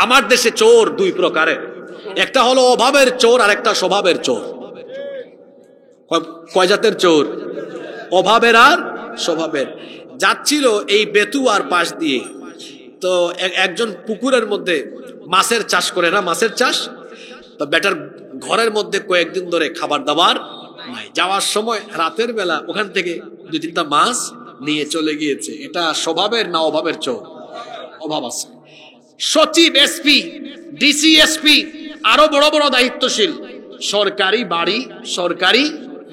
আমার দেশে চোর 2 প্রকারের, একটা হলো অভাবের চোর আর একটা স্বভাবের চোর। কয় জাতের চোর? অভাবের আর স্বভাবের। যাচ্ছিল এই বেতুয়ার পাশ দিয়ে, তো একজন পুকুরের মধ্যে মাছের চাষ করে না, মাছের চাষ, তো বেটার ঘরের মধ্যে কয়েকদিন ধরে খাবার দাবার নাই। যাওয়ার সময় রাতের বেলা ওখান থেকে 2-3টা মাছ নিয়ে চলে গিয়েছে। এটা স্বভাবের না অভাবের চোর? অভাব আছে। সচিব, এসপি, ডিসি, এসপি, আরো বড় বড় দায়িত্বশীল, সরকারি বাড়ি, সরকারি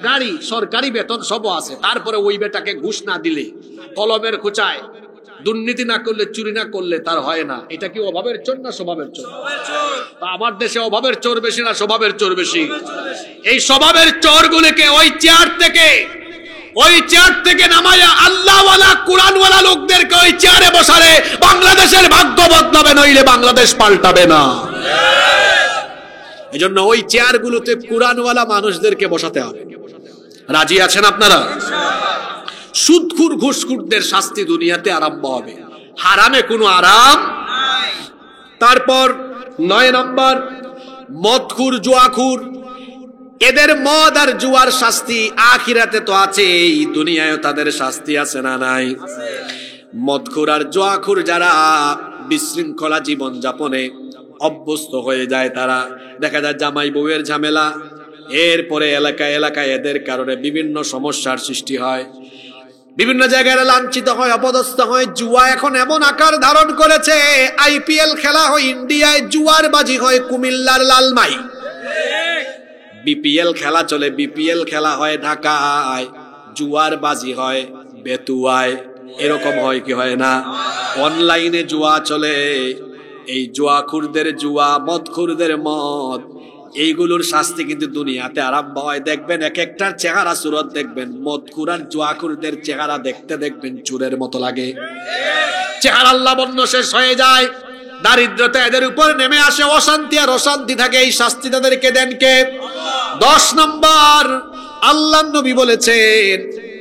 গাড়ি, সরকারি বেতন সবও আছে, তারপরে ওই বেটাকে ঘুষ না দিলে, কলমের খোঁচায় দুর্নীতি না করলে, চুরি না করলে তার হয় না। এটা কি অভাবের চোর না স্বভাবের চোর? আমার দেশে অভাবের চোর বেশি না স্বভাবের চোর বেশি? এই স্বভাবের চোরগুলোকে ওই চেয়ার থেকে নামায়া আল্লাহওয়ালা, কোরআনওয়ালা লোকদেরকে ওই চেয়ারে বসালে বাংলাদেশের ভাগ্য বদলাবে, নইলে বাংলাদেশ পাল্টাবে না। এজন্য ওই চেয়ারগুলোতে কোরআনওয়ালা মানুষদেরকে বসাতে হবে। রাজি আছেন আপনারা? সুদখুর ঘুষখুরদের শাস্তি দুনিয়াতে আরম্ভ হবে, হারামে কোনো আরাম নাই। তারপর 9 নাম্বার মদখুর, জুয়াখুর। এদের মদ আর জুয়ার শাস্তি আখিরাতে তো আছে, এই দুনিয়ায়ও তাদের শাস্তি আছে না নাই? মদখুর আর জুয়াখুর যারা বিশৃঙ্খলা জীবন যাপনে অভ্যস্ত হয়ে যায় তারা। দেখা যায় জামাই বউয়ের ঝামেলা, এরপরে এলাকায় এলাকায় এদের কারণে বিভিন্ন সমস্যার সৃষ্টি হয়, বিভিন্ন জায়গায় লাঞ্ছিত হয়, অপদস্থ হয়। জুয়া এখন এমন আকার ধারণ করেছে, আইপিএল খেলা হয় ইন্ডিয়ায়, জুয়ার বাজি হয় কুমিল্লার লালমাই। বিপিএল খেলা চলে, বিপিএল খেলা হয় ঢাকায়, জুয়ার বাজি হয় বেতুয়ায়। এরকম হয় কি হয় না? অনলাইনে জুয়া চলে, এই জুয়াখুরদের জুয়া, মদখুরদের মদ, এইগুলোর শাস্তি কিন্তু দুনিয়াতে আরম্ভ হয়। দেখবেন এক একটার চেহারা সুরত দেখবেন, মদখুর আর জুয়াখুরদের চেহারা দেখতে দেখবেন চুরের মতো লাগে, চেহারা লাবণ্য শেষ হয়ে যায়, দারিদ্রতা এদের উপর নেমে আসে, অশান্তি আর অশান্তি থাকে। এই শাস্তি তাদেরকে দেন কে? 10 নম্বর, আল্লাহর নবী বলেছেন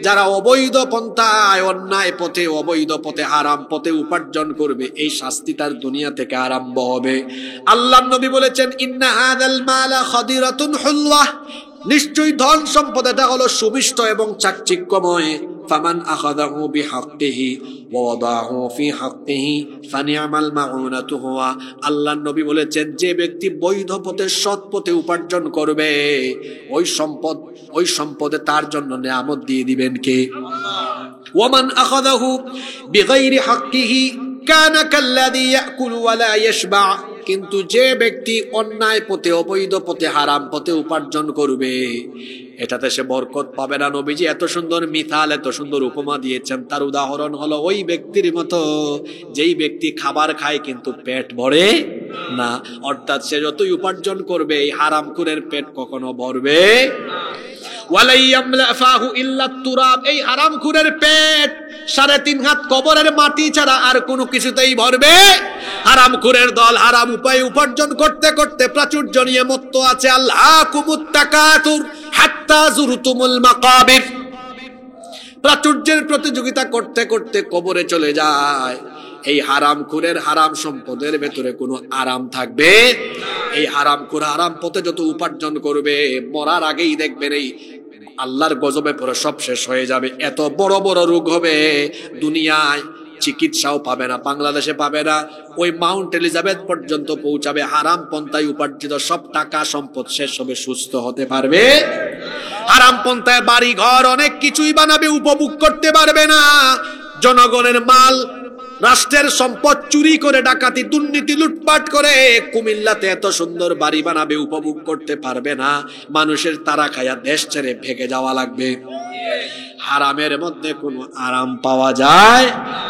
যারা অবৈধ পন্থায়, অন্যায় পথে, অবৈধ পথে, হারাম পথে উপার্জন করবে, এই শাস্তি তার দুনিয়া থেকে আরম্ভ হবে। আল্লাহর নবী বলেছেন ইন্না হাযাল মালা খাদিরাতুন হুলওয়া, নিশ্চয়ই ধন সম্পদ এটা হলো সুমিষ্ট এবং চাকচিক্যময়। ফামান আখাযাহু বিহাক্কিহি ওয়া ওয়াদাহু ফি হাক্কিহি ফানি'মাল মাউনাতু হুয়া। আল্লাহর নবী বলেছেন যে ব্যক্তি বৈধ পথে, সৎ পথে উপার্জন করবে, ওই সম্পদে তার জন্য নিয়ামত দিয়ে দিবেন কে? ওয়ামান আখাযাহু বিগাইরি হাক্কিহি কানা কাল্লাযী ইয়াকুলু ওয়া লা ইয়াশবা। কিন্তু যে ব্যক্তি অন্যায় পথে, অবৈধ পথে, হারাম পথে উপার্জন করবে, এটাতে সে বরকত পাবে না। নবীজি এত সুন্দর মিসাল, এত সুন্দর উপমা দিয়েছেন, তার উদাহরণ হলো ওই ব্যক্তির মতো যেই ব্যক্তি খাবার খায় কিন্তু পেট ভরে না। অর্থাৎ সে যতই উপার্জন করবে, এই হারামখোরের পেট কখনো ভরবে এই হারামখোরের পেট 3.5 হাত কবরের মাটি ছাড়া আর কোনো কিছুতেই ভরবে। হারামখোরের দল হারাম উপায়ে উপার্জন করতে করতে প্রাচুর্য নিয়ে মত্ত আছে। আল্লাহকুমুত তাকাতুর হাত্তা যুরতুমুল মাকাবির, প্রাচুর্যের প্রতিযোগিতা করতে করতে কবরে চলে যায়। এই হারামখোরের হারাম সম্পদের ভেতরে কোনো আরাম থাকবে? এই হারামখোর হারাম পথে যত উপার্জন করবে, মরার আগেই দেখবেন এই আল্লাহর গজবে পড়ে সব শেষ হয়ে যাবে। এত বড় বড় রোগ হবে, দুনিয়ায় চিকিৎসাও পাবে না, বাংলাদেশে পাবে না, ওই মাউন্ট এলিজাবেথ পর্যন্ত পৌঁছাবে। হারাম পন্থায় উপার্জিত সব টাকা সম্পদ শেষ হবে, সুস্থ হতে পারবে? হারাম পন্থায় বাড়ি ঘর অনেক কিছুই বানাবে, উপভোগ করতে পারবে না। জনগণের মাল, রাষ্ট্রের সম্পদ চুরি করে, ডাকাতি, দুর্নীতি, লুটপাট করে কুমিল্লাতে এত সুন্দর বাড়ি বানাবে, উপভোগ করতে পারবে না। মানুষের তারা খায়া দেশ ছেড়ে ভেগে যাওয়া লাগবে। হারামের মধ্যে কোনো আরাম পাওয়া যায়,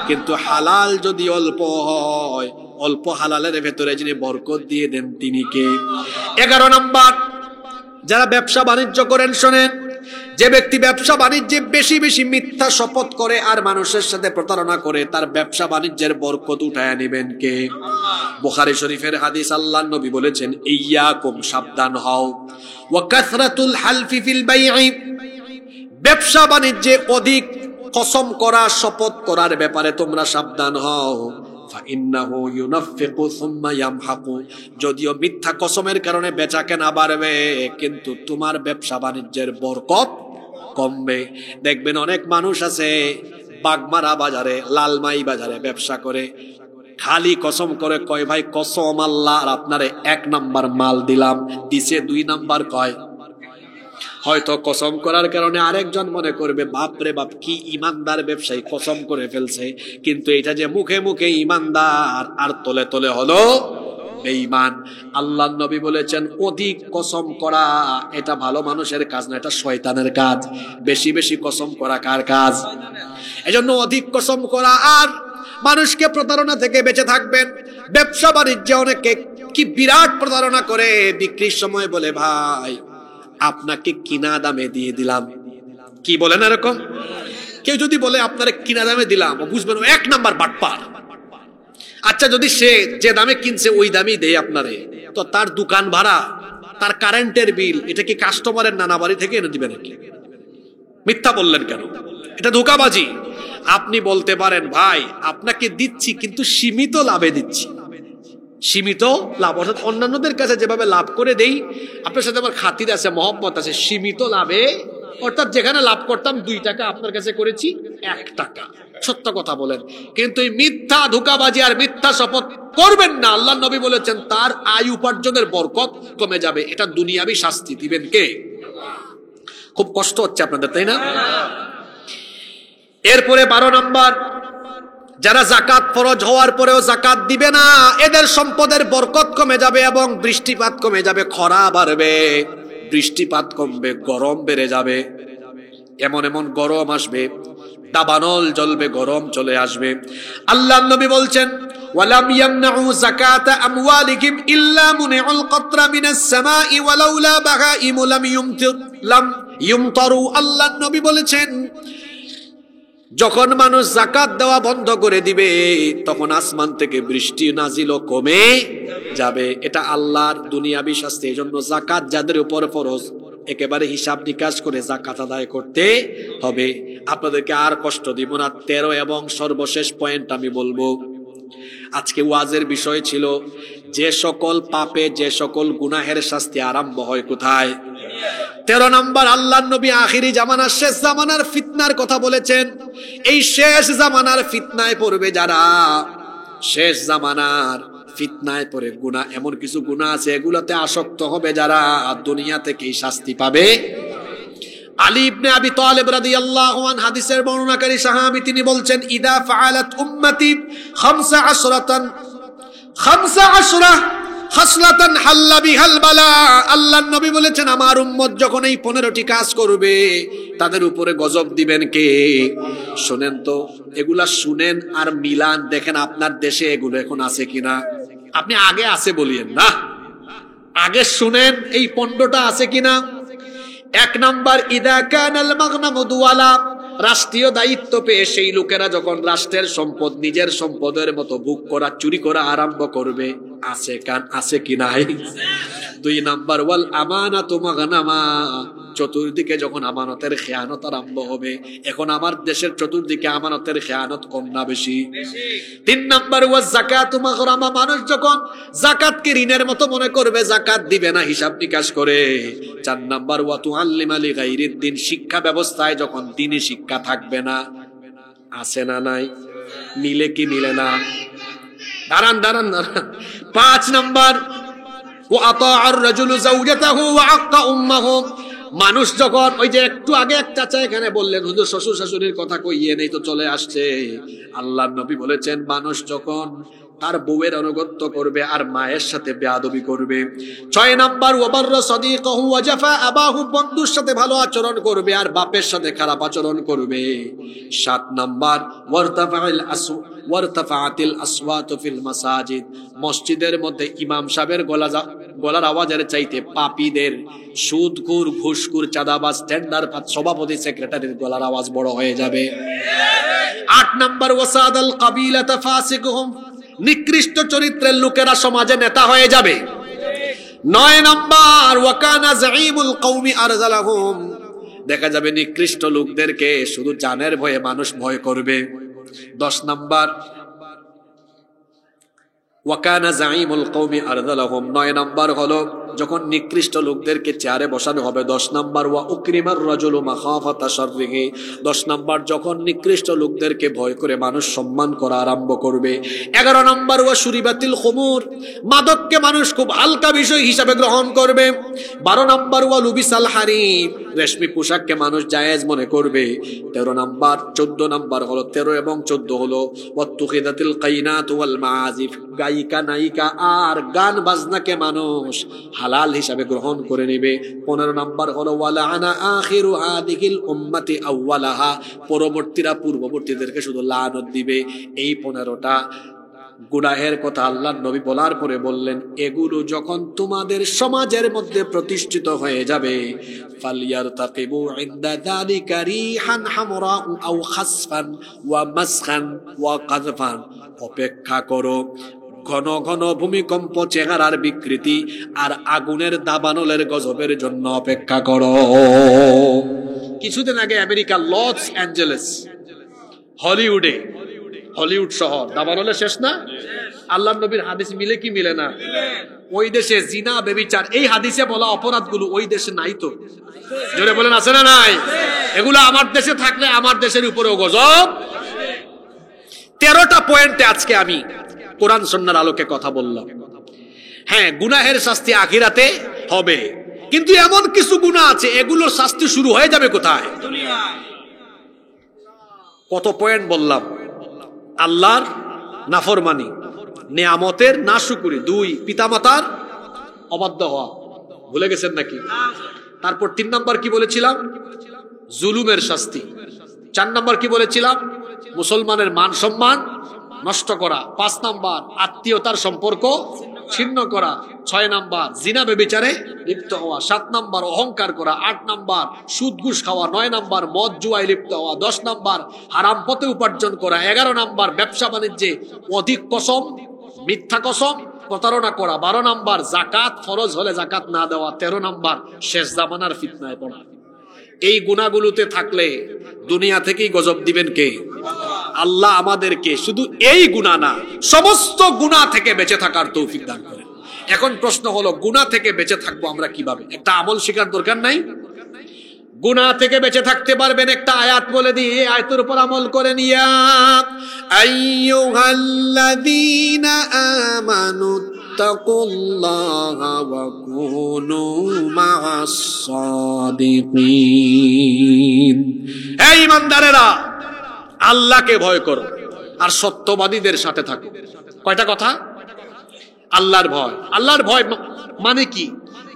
কিন্তু হালাল যদি অল্প হয়, অল্প হালালের ভেতরে যিনি বরকত দিয়ে দেন তিনি কে? 11 নম্বর, যারা ব্যবসা বাণিজ্য করেন শোনেন, যে ব্যক্তি ব্যবসা বাণিজ্যে বেশি বেশি মিথ্যা শপথ করে আর মানুষের সাথে প্রতারণা করে, তার ব্যবসা বাণিজ্যের বরকত উঠায় নেবেন কে? বুখারী শরীফের হাদিস, আল্লাহর নবী বলেছেন ইয়াকুম, সাবধান হও, ওয়া কাসরাতুল হালফি ফিল বাই'i, ব্যবসা বাণিজ্যে অধিক কসম করা, শপথ করার ব্যাপারে তোমরা সাবধান হও। ফাইন্নাহু ইউনাফিকু সুম্মা ইয়ামহাকু, যদিও মিথ্যা কসমের কারণে বেচা কেনা বাড়বে, কিন্তু তোমার ব্যবসা বাণিজ্যের বরকত কমবে। দেখবেন অনেক মানুষ আছে বাগমারা বাজারে, লালমাই বাজারে ব্যবসা করে, খালি কসম করে কয় ভাই কসম আল্লাহ আর আপনারে 1 নাম্বার মাল দিলাম, দিছে 2 নাম্বার কয়। হয়তো কসম করার কারণে আরেকজন মনে করবে বাপরে বাপ কি ইমানদার ব্যবসায়ী, কসম করে ফেলছে, কিন্তু এটা যে মুখে মুখে ইমানদার আর তলে তলে হলো বেঈমান। আল্লাহর নবী বলেছেন অধিক কসম করা এটা ভালো মানুষের কাজ না, এটা শয়তানের কাজ। বেশি বেশি কসম করা কার কাজ? এজন্য অধিক কসম করা আর মানুষকে প্রতারণা থেকে বেঁচে থাকবেন। ব্যবসা বাণিজ্যে অনেকে কি বিরাট প্রতারণা করে, বিক্রির সময় বলে ভাই আপনাকে কিনা দামে দিয়ে দিলাম, কি বলেন এরকম? কেউ যদি বলে আপনারে কিনা দামে দিলাম, বুঝবেন 1 নাম্বার বাটপার। আচ্ছা যদি সে যে দামে কিনছে ওই দামই দেয় আপনারে, তো তার দোকান ভাড়া, তার কারেন্টের বিল, এটা কি কাস্টমারের নানা বাড়ি থেকে এনে দিবেন নাকি? মিথ্যা বললেন কেন? এটা ধোঁকাবাজি। আপনি বলতে পারেন ভাই আপনাকে দিচ্ছি কিন্তু সীমিত লাভে দিচ্ছি, সীমিত লাভ, অর্থাৎ অন্যান্যদের কাছে যেভাবে লাভ করে দেই আপনার সাথে আমার খাতির আছে, মহব্বত আছে, সীমিত লাভে, অর্থাৎ যেখানে লাভ করতাম 2 টাকা আপনার কাছে করেছি 1 টাকা। সত্য কথা বলেন। কিন্তু এই মিথ্যা ধোঁকাবাজি আর মিথ্যা শপথ করবেন না, আল্লাহ নবী বলেছেন তার আয় উপার্জনের বরকত কমে যাবে। এটা দুনিয়াবি শাস্তি দিবেন কে? খুব কষ্ট হচ্ছে আপনাদের, তাই না? এরপরে 12 নাম্বার, যারা জাকাত ফরজ হওয়ার পরেও জাকাত দিবে না, এদের সম্পদের বরকত কমে যাবে এবং বৃষ্টিপাত কমে যাবে, খরা বাড়বে, বৃষ্টিপাত কমবে, গরম বেড়ে যাবে, এমন এমন গরম আসবে, দাবানল জ্বলবে, গরম চলে আসবে। আল্লাহর নবী বলছেন ওয়ালাম ইয়ামনাউ যাকাতা আমওয়ালিহিম ইল্লা মুনিউল কতরা মিনাস সামাই ওয়ালাউলা বাগাইম লাম ইউমতারু। আল্লাহর নবী বলেছেন যখন মানুষ যাকাত দেওয়া বন্ধ করে দিবে তখন আসমান থেকে বৃষ্টি নাজিল কমে যাবে। এটা আল্লাহর দুনিয়াবি শাস্তি। এজন্য যাকাত যাদের উপর ফরজ একেবারে হিসাব নিকাশ করে যাকাত আদায় করতে হবে। আপনাদেরকে আর কষ্ট দিব না। 13 এবং সর্বশেষ পয়েন্ট আমি বলবো। আজকে ওয়াজের বিষয় ছিল যে সকল পাপে, যে সকল গুনাহের শাস্তি আরম্ভ হয় কোথায়? 13 নম্বর, আল্লাহর নবী আখিরি জামানার শেষ জামানার ফিতনার কথা বলেছেন। এই শেষ জামানার ফিতনায় পড়বে যারা, শেষ জামানার ফিতনায় পড়ে গুনাহ, এমন কিছু গুনাহ আছে এগুলোতে আসক্ত হবে যারা, দুনিয়া থেকেই শাস্তি পাবে। আলী ইবনে আবি তালিব রাদিয়াল্লাহু আনহু হাদিসের বর্ণনাকারী সাহাবী, তিনি বলছেন ইদা ফাআলাত উম্মতি 15 খাসলাতান হাল্লা বিহাল বালা। আল্লাহর নবী বলেছেন আমার উম্মত যখন এই 15টি কাজ করবে তাদের উপরে গজব দিবেন কে? শুনেন তো, এগুলা শুনেন আর মিলান, দেখেন আপনার দেশে এগুলো এখন আছে কিনা। আপনি আগে আছে বলিয়েন না, আগে শুনেন এই 15টা আছে কিনা। 1 নাম্বার, ইদা কানাল মাগনামু দুওয়ালা, রাষ্ট্রীয় দায়িত্ব পেয়ে সেই লোকেরা যখন রাষ্ট্রের সম্পদ নিজের সম্পদের মতো ভোগ করা, চুরি করা আরম্ভ করবে, আছে কি নাই? 2 নাম্বার, ওয়াল আমানাতু মাগনামা, চতুর্দিকে যখন আমানতের খেয়ানত আরম্ভ হবে। এখন আমার দেশের চতুর্দিকে আমানতের খেয়ানত কম না বেশি? 3 নাম্বার, ওয়াজ যাকাতু মাগরামা, মানুষ যখন যাকাতকে ঋণের মতো মনে করবে, যাকাত দিবে না হিসাব নিকাশ করে। 4 নাম্বার, ওয়া তুআল্লিমা লিগাইরিদ দ্বীন, শিক্ষা ব্যবস্থায় যখন দ্বীনি শিক্ষা থাকবে না। আছে না নাই? মিলে কি মিলে না? দাঁড়ান। 5 নাম্বার, ওয়া আতাআর রাজুলু যাওজাতাহু ওয়া আক্কা উম্মাহু, মানুষ যখন, ওই যে একটু আগে এক চাচা এখানে বললেন হুজুর শ্বশুর শাশুড়ির কথা কইয়ে নেই তো চলে আসছে। আল্লাহর নবী বলেছেন মানুষ যখন তার বউয়ের আনুগত্য করবে আর মায়ের সাথে বেয়াদবি করবে। 6 নাম্বার, ওয়াবাররা সাদিকাহু ওয়া জাফা আবাহু, বন্ধুর সাথে ভালো আচরণ করবে আর বাপের সাথে খারাপ আচরণ করবে। 7 নাম্বার, ওয়ারতাফাআতিল আসওয়াতু ফিল মাসাজিদ, মসজিদের মধ্যে ইমাম সাহেবের গলার আওয়াজের চাইতে পাপীদের, সুদখোর, ঘুষখোর, চাঁদাবাজ, টেন্ডারবাজ, সভাপতি সেক্রেটারির গলার আওয়াজ বড় হয়ে যাবে। 8 নাম্বার, ওয়াসাদাল কাবিলাতা ফাসিকুহুম, নিকৃষ্ট চরিত্রের লোকেরা সমাজে নেতা হয়ে যাবে। 9 নাম্বার, ওয়াকানা যাঈমুল কওমি আরযালাহুম, দেখা যাবে নিকৃষ্ট লোকদেরকে শুধু জানের ভয়ে মানুষ ভয় করবে। 10 নাম্বার, ওয়াকানা যাঈমুল কওমি আরযালাহুম, 9 নাম্বার হলো যখন নিকৃষ্ট লোকদেরকে চেয়ারে বসানো হবে। 10 নাম্বার, ওয়া উকরিমার রাজুলু মাখাফাতা শাররিহি, 10 নাম্বার যখন নিকৃষ্ট লোকদেরকে ভয় করে মানুষ সম্মান করা আরম্ভ করবে। 11 নাম্বার, ওয়া শুরিবাতিল খুমুর, মাদককে মানুষ খুব হালকা বিষয় হিসাবে গ্রহণ করবে। 12 নাম্বার, ওয়া লুবিসাল হারির, রেশমি পোশাককে মানুষ জায়েজ মনে করবে। 13 নাম্বার, 14 নাম্বার হলো 13 এবং 14 হলো ওয়াত্তুখিদাতিল কাইনাত ওয়াল মাআজিফ, গায়িকা নায়িকা আর গান বাজনাকে মানুষ হালাল হিসাবে গ্রহণ করে নেবে। 15 নাম্বার হলো ওয়ালাআনা আখিরু হাদিহিল উম্মতি আউওয়ালাহা, পরবর্তীরা পূর্ববর্তীদেরকে শুধু লানত দিবে। এই 15টা গুনাহের কথা আল্লাহর নবী বলার পরে বললেন এগুলো যখন তোমাদের সমাজের মধ্যে প্রতিষ্ঠিত হয়ে যাবে, ফালিয়ারতাকিবু ইনদা যালিকা রিহান হামরা আও খাসফান ওয়া মাসখান ওয়া কাযফান, অপেক্ষা করো ঘন ঘন ভূমিকম্প, চেহারার বিকৃতি আর আগুনের দাবানলের গজবের জন্য অপেক্ষা করো। কিছুদিন আগে আমেরিকা লস অ্যাঞ্জেলেস, হলিউড শহর, দাবানলে শেষ না? আল্লাহর নবীর হাদিস মিলে কি মিলে না? ওই দেশে জিনা, ব্যভিচার, এই হাদিসে বলা অপরাধগুলো ওই দেশে নাই তো? জোরে বলেন আছে না নাই? এগুলো আমার দেশে থাকলে আমার দেশের উপরেও গজব। 13টা পয়েন্টে আজকে আমি কোরআন সুন্নাহর আলোকে কথা বললাম। হ্যাঁ, গুনাহের শাস্তি আখিরাতে হবে, কিন্তু এমন কিছু গুনাহ আছে এগুলোর শাস্তি শুরু হয়ে যাবে কোথায়? কত পয়েন্ট বললাম। আল্লাহর নাফরমানি, নিয়ামতের নাশুকরি, 2 পিতামাতার অবাধ্য হওয়া, ভুলে গেছেন নাকি? তারপর 3 নাম্বার কি বলেছিলাম? জুলুমের শাস্তি। 4 নাম্বার কি বলেছিলাম? মুসলমানের মান সম্মান নষ্ট করা। 5 নাম্বার আত্মীয়তার সম্পর্ক ছিন্ন করা। 6 নাম্বার জিনা ব্যভিচারে লিপ্ত হওয়া। 7 নাম্বার অহংকার করা। 8 নাম্বার সুদ ঘুষ খাওয়া। 9 নাম্বার মদ জুয়ায় লিপ্ত হওয়া। 10 নাম্বার হারাম পথে উপার্জন করা। 11 নাম্বার ব্যবসা বাণিজ্যে অধিক কসম, মিথ্যা কসম, প্রতারণা করা। 12 নাম্বার জাকাত ফরজ হলে জাকাত না দেওয়া। 13 নাম্বার শেষ জামানার ফিতনায় পড়া। এই গুনাহগুলোতে থাকলে দুনিয়া থেকেই গজব দিবেন কে? আল্লাহ আমাদেরকে শুধু এই গুনাহ না, সমস্ত গুনাহ থেকে বেঁচে থাকার তৌফিক দান করেন। এখন প্রশ্ন হলো, গুনাহ থেকে বেঁচে থাকবো আমরা কিভাবে? একটা আমল শেখার দরকার নাই? গুনাহ থেকে বেঁচে থাকতে পারবেন, একটা আয়াত বলে দিয়ে এই আয়াতের উপর আমল করেন। ইয়া আইয়ুহাল্লাযীনা আমানু তাকুল্লাহা ওয়া কুনু মা'আস সাদিকিন। এই ঈমানদারেরা, আল্লাহকে ভয় করো আর সত্যবাদীদের সাথে থাকো। কয়টা কথা? আল্লাহর ভয়। আল্লাহর ভয় মানে কি?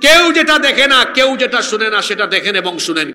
কেউ যেটা দেখে না, কেউ যেটা শুনে না, সেটা দেখেন এবং শুনেন।